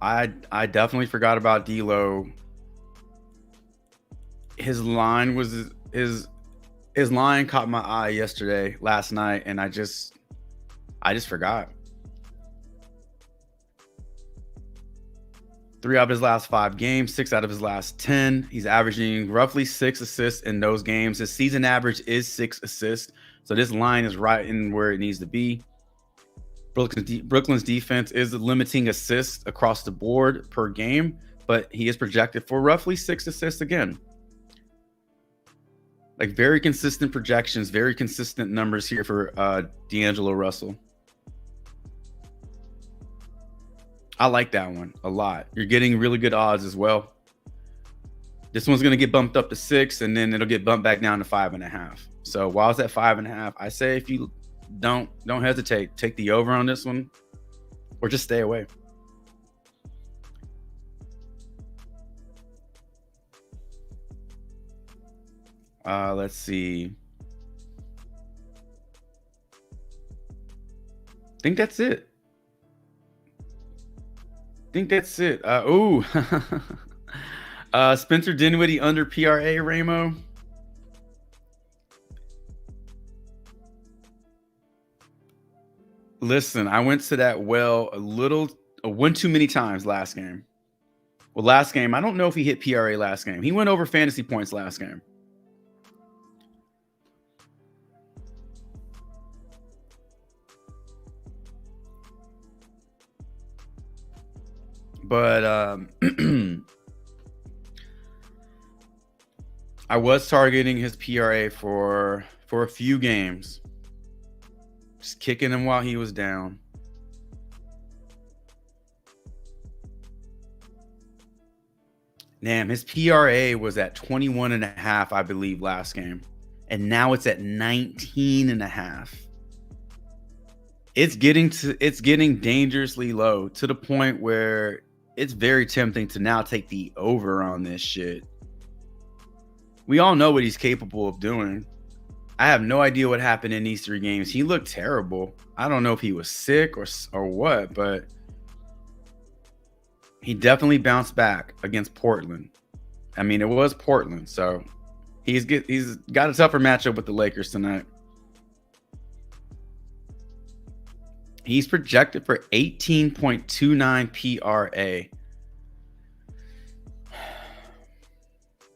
I definitely forgot about D'Lo. His line caught my eye last night, and I just forgot. 3 out of his last 5 games, 6 out of his last 10. He's averaging roughly 6 assists in those games. His season average is 6 assists. So this line is right in where it needs to be. Brooklyn's defense is limiting assists across the board per game, but he is projected for roughly 6 assists again. Like very consistent projections, very consistent numbers here for D'Angelo Russell. I like that one a lot. You're getting really good odds as well. This one's going to get bumped up to 6, and then it'll get bumped back down to 5.5. So while it's at 5.5, I say if you don't hesitate, take the over on this one, or just stay away. Let's see. I think that's it. Spencer Dinwiddie under PRA, Ramo. Listen, I went to that well one too many times last game. Well, last game, I don't know if he hit PRA last game. He went over fantasy points last game. But I was targeting his PRA for a few games. Just kicking him while he was down. Damn, his PRA was at 21.5, I believe, last game. And now it's at 19.5. It's getting dangerously low to the point where it's very tempting to now take the over on this shit. We all know what he's capable of doing. I have no idea what happened in these 3 games. He looked terrible. I don't know if he was sick or what, but he definitely bounced back against Portland. I mean, it was Portland, so he's got a tougher matchup with the Lakers tonight. He's projected for 18.29 PRA.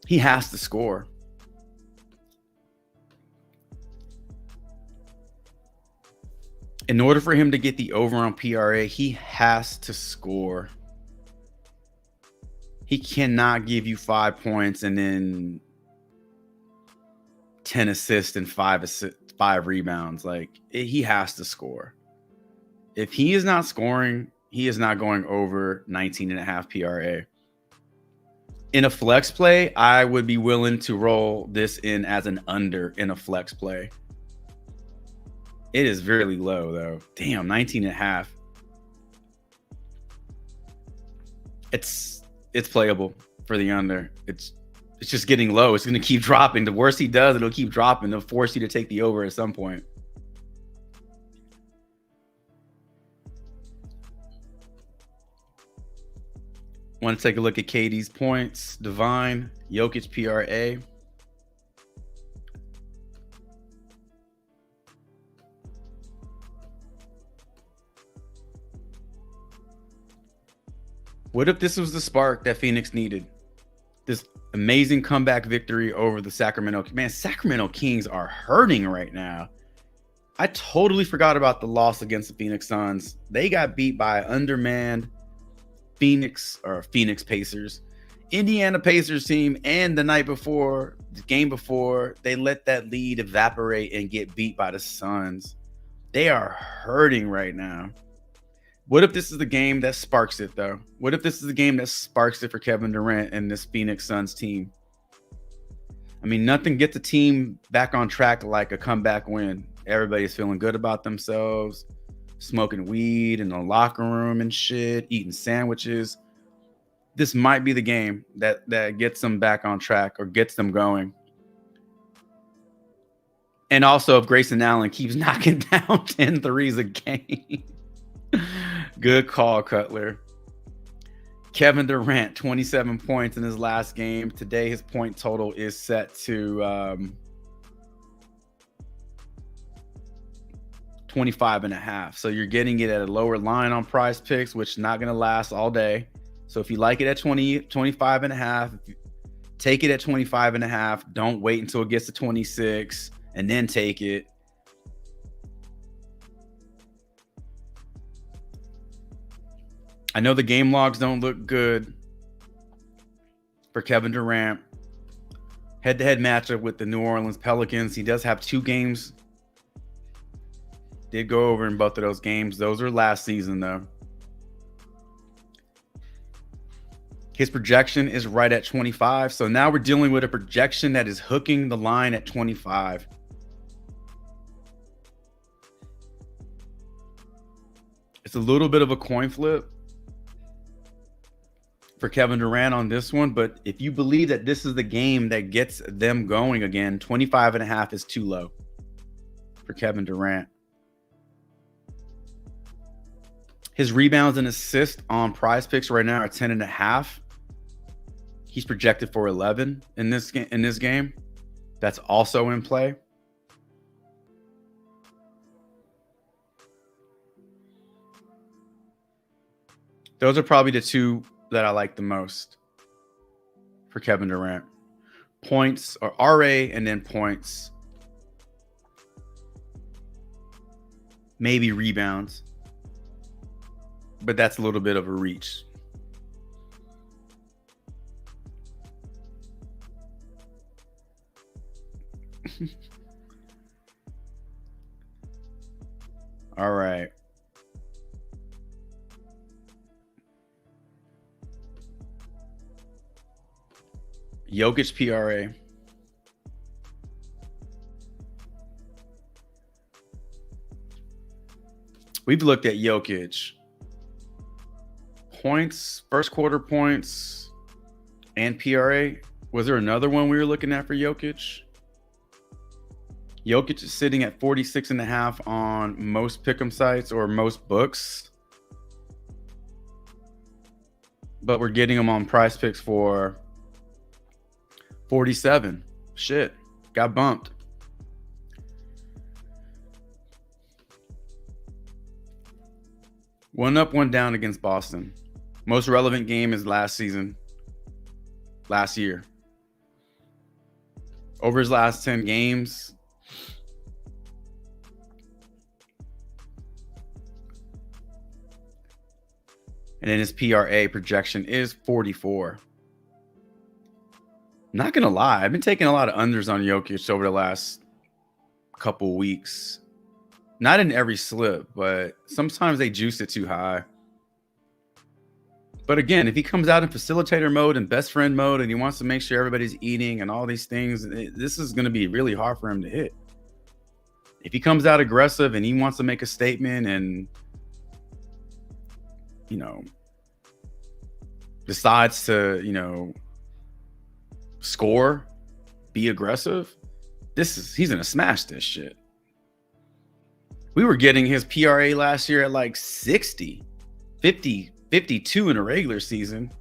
He has to score. In order for him to get the over on PRA, he has to score. He cannot give you 5 points and then 10 assists and 5 rebounds. He has to score. If he is not scoring, He is not going over 19.5 PRA. In a flex play, I would be willing to roll this in as an under in a flex play. It is really low, though. Damn, 19.5. It's playable for the under. It's just getting low. It's going to keep dropping. The worse he does, it'll keep dropping. It'll force you to take the over at some point. Want to take a look at KD's points. Divine, Jokic PRA. What if this was the spark that Phoenix needed? This amazing comeback victory over the Sacramento. Man, Sacramento Kings are hurting right now. I totally forgot about the loss against the Phoenix Suns. They got beat by undermanned Phoenix Pacers, Indiana Pacers team, and the game before, they let that lead evaporate and get beat by the Suns. They are hurting right now. What if this is the game that sparks it, though? What if this is the game that sparks it for Kevin Durant and this Phoenix Suns team? I mean, nothing gets a team back on track like a comeback win. Everybody's feeling good about themselves, smoking weed in the locker room and shit, eating sandwiches. This might be the game that gets them back on track or gets them going. And also, if Grayson Allen keeps knocking down 10 threes a game. Good call, Cutler. Kevin Durant, 27 points in his last game. Today, his point total is set to 25.5. So you're getting it at a lower line on Prizepicks, which is not going to last all day. So if you like it at 25.5, take it at 25.5. Don't wait until it gets to 26 and then take it. I know the game logs don't look good for Kevin Durant. Head-to-head matchup with the New Orleans Pelicans. He does have 2 games. Did go over in both of those games. Those are last season, though. His projection is right at 25. So now we're dealing with a projection that is hooking the line at 25. It's a little bit of a coin flip for Kevin Durant on this one, but if you believe that this is the game that gets them going again, 25.5 is too low for Kevin Durant. His rebounds and assists on Prizepicks right now are 10.5. He's projected for 11 in this game. That's also in play. Those are probably the 2 that I like the most for Kevin Durant. Points or RA and then points. Maybe rebounds. But that's a little bit of a reach. All right. Jokic PRA. We've looked at Jokic. Points, first quarter points, and PRA. Was there another one we were looking at for Jokic? Jokic is sitting at 46.5 on most pick'em sites or most books. But we're getting him on Prizepicks for 47. Shit, got bumped. One up, one down against Boston. Most relevant game is last year. Over his last 10 games, and then his PRA projection is 44. Not going to lie, I've been taking a lot of unders on Jokic over the last couple weeks. Not in every slip, but sometimes they juice it too high. But again, if he comes out in facilitator mode and best friend mode and he wants to make sure everybody's eating and all these things, this is going to be really hard for him to hit. If he comes out aggressive and he wants to make a statement and, you know, decides to, you know, score, be aggressive, he's going to smash this shit. We were getting his PRA last year at like 60, 50, 52 in a regular season.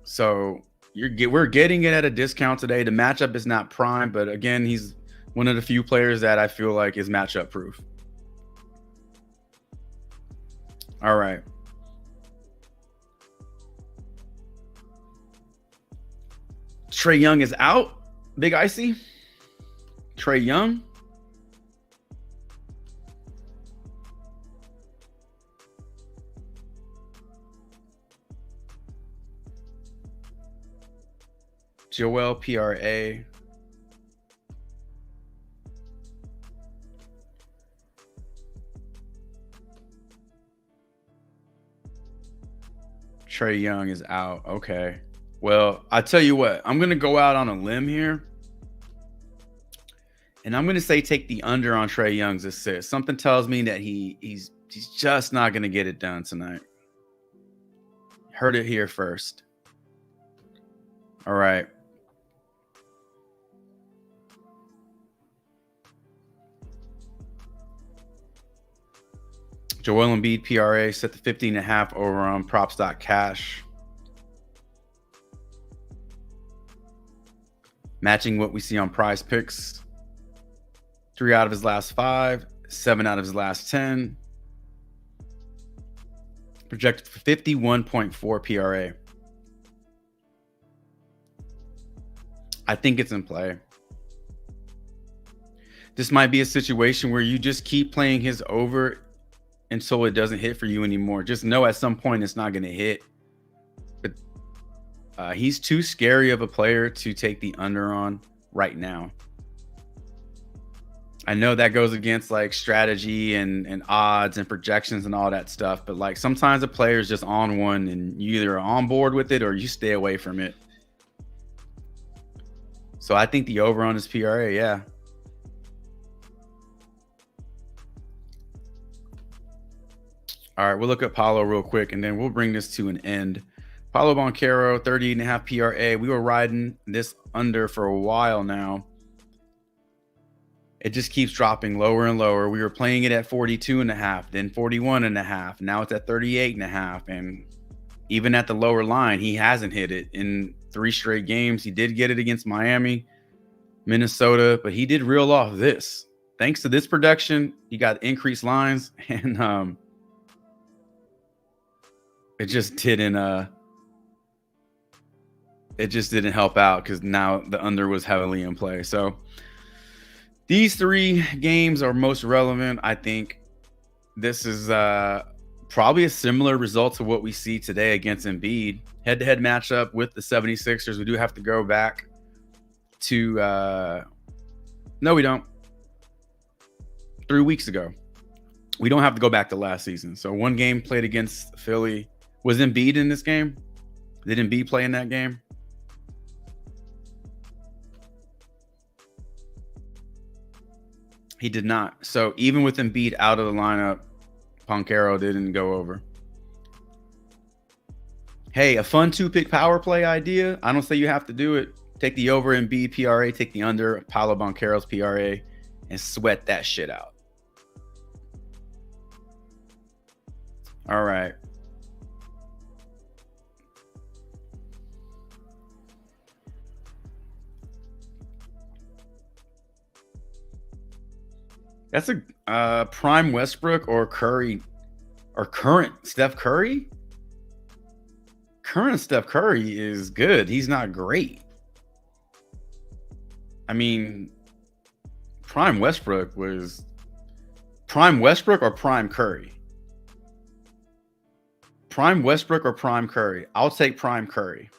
So we're getting it at a discount today. The matchup is not prime, but again, he's one of the few players that I feel like is matchup proof. All right. Trae Young is out. Big Icy. Trae Young. Joel PRA. Trae Young is out. Okay. Well, I tell you what, I'm going to go out on a limb here. And I'm going to say take the under on Trae Young's assist. Something tells me that he's just not going to get it done tonight. Heard it here first. All right. Joel Embiid PRA set to 50.5 over on props.cash. Matching what we see on Prizepicks. 3 out of his last 5, 7 out of his last 10. Projected for 51.4 PRA. I think it's in play. This might be a situation where you just keep playing his over until it doesn't hit for you anymore. Just know at some point it's not going to hit. But he's too scary of a player to take the under on right now. I know that goes against like strategy and odds and projections and all that stuff. But like sometimes a player is just on one and you either are on board with it or you stay away from it. So I think the over on his PRA, yeah. All right, we'll look at Paulo real quick, and then we'll bring this to an end. Paulo Banchero, 38.5 PRA. We were riding this under for a while now. It just keeps dropping lower and lower. We were playing it at 42.5, then 41.5. Now it's at 38.5. And even at the lower line, he hasn't hit it in 3 straight games. He did get it against Miami, Minnesota, but he did reel off this. Thanks to this production, he got increased lines, and it just didn't help out because now the under was heavily in play. So these 3 games are most relevant. I think this is probably a similar result to what we see today against Embiid. Head-to-head matchup with the 76ers. We do have to go back to no, we don't. 3 weeks ago. We don't have to go back to last season. So 1 game played against Philly. Was Embiid in this game? Did Embiid play in that game? He did not. So even with Embiid out of the lineup, Banchero didn't go over. Hey, a fun 2-pick power play idea. I don't say you have to do it. Take the over Embiid PRA, take the under Paulo Banchero's PRA, and sweat that shit out. All right. That's a prime Westbrook or Curry or current Steph Curry. Current Steph Curry is good. He's not great. I mean, prime Westbrook was prime Westbrook or prime Curry? Prime Westbrook or prime Curry? I'll take prime Curry.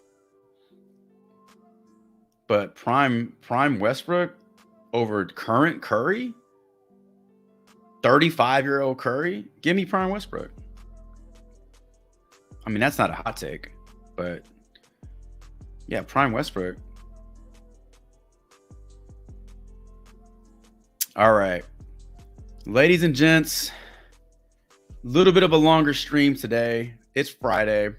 But prime Westbrook over current Curry? 35-year-old Curry? Give me prime Westbrook. I mean, that's not a hot take, but yeah, Prime Westbrook. All right, ladies and gents, a little bit of a longer stream today. It's Friday.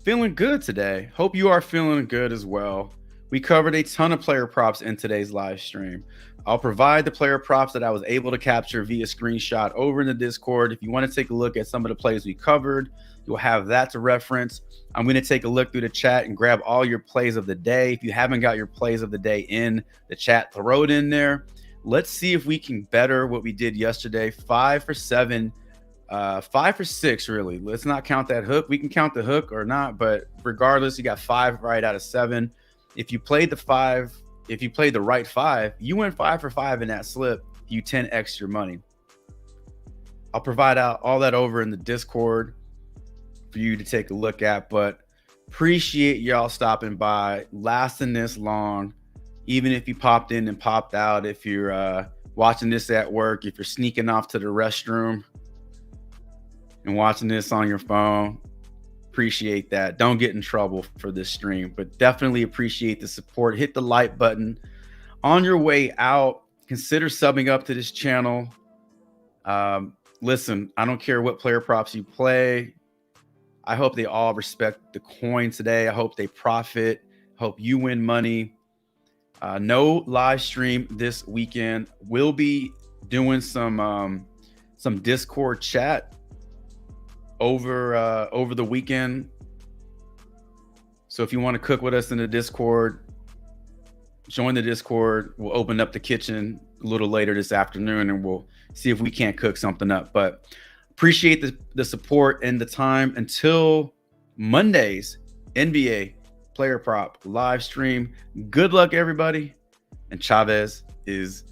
Feeling good today. Hope you are feeling good as well. We covered a ton of player props in today's live stream. I'll provide the player props that I was able to capture via screenshot over in the Discord. If you want to take a look at some of the plays we covered, you'll have that to reference. I'm going to take a look through the chat and grab all your plays of the day. If you haven't got your plays of the day in the chat, throw it in there. Let's see if we can better what we did yesterday. 5 for 7. 5 for 6, really. Let's not count that hook. We can count the hook or not, but regardless, you got 5 right out of 7. If you played the right 5, you went 5 for 5 in that slip. You 10x your money. I'll provide out all that over in the Discord for you to take a look at, but appreciate y'all stopping by, lasting this long, even if you popped in and popped out. If you're watching this at work, if you're sneaking off to the restroom and watching this on your phone, appreciate that. Don't get in trouble for this stream, but definitely appreciate the support. Hit the like button on your way out. Consider subbing up to this channel. Listen, I don't care what player props you play. I hope they all respect the coin today. I hope they profit. Hope you win money. No live stream this weekend. We'll be doing some Discord chat over the weekend. So if you want to cook with us in the Discord, join the Discord. We'll open up the kitchen a little later this afternoon and we'll see if we can't cook something up. But appreciate the support and the time. Until Monday's NBA player prop live stream. Good luck, everybody. And Chavez is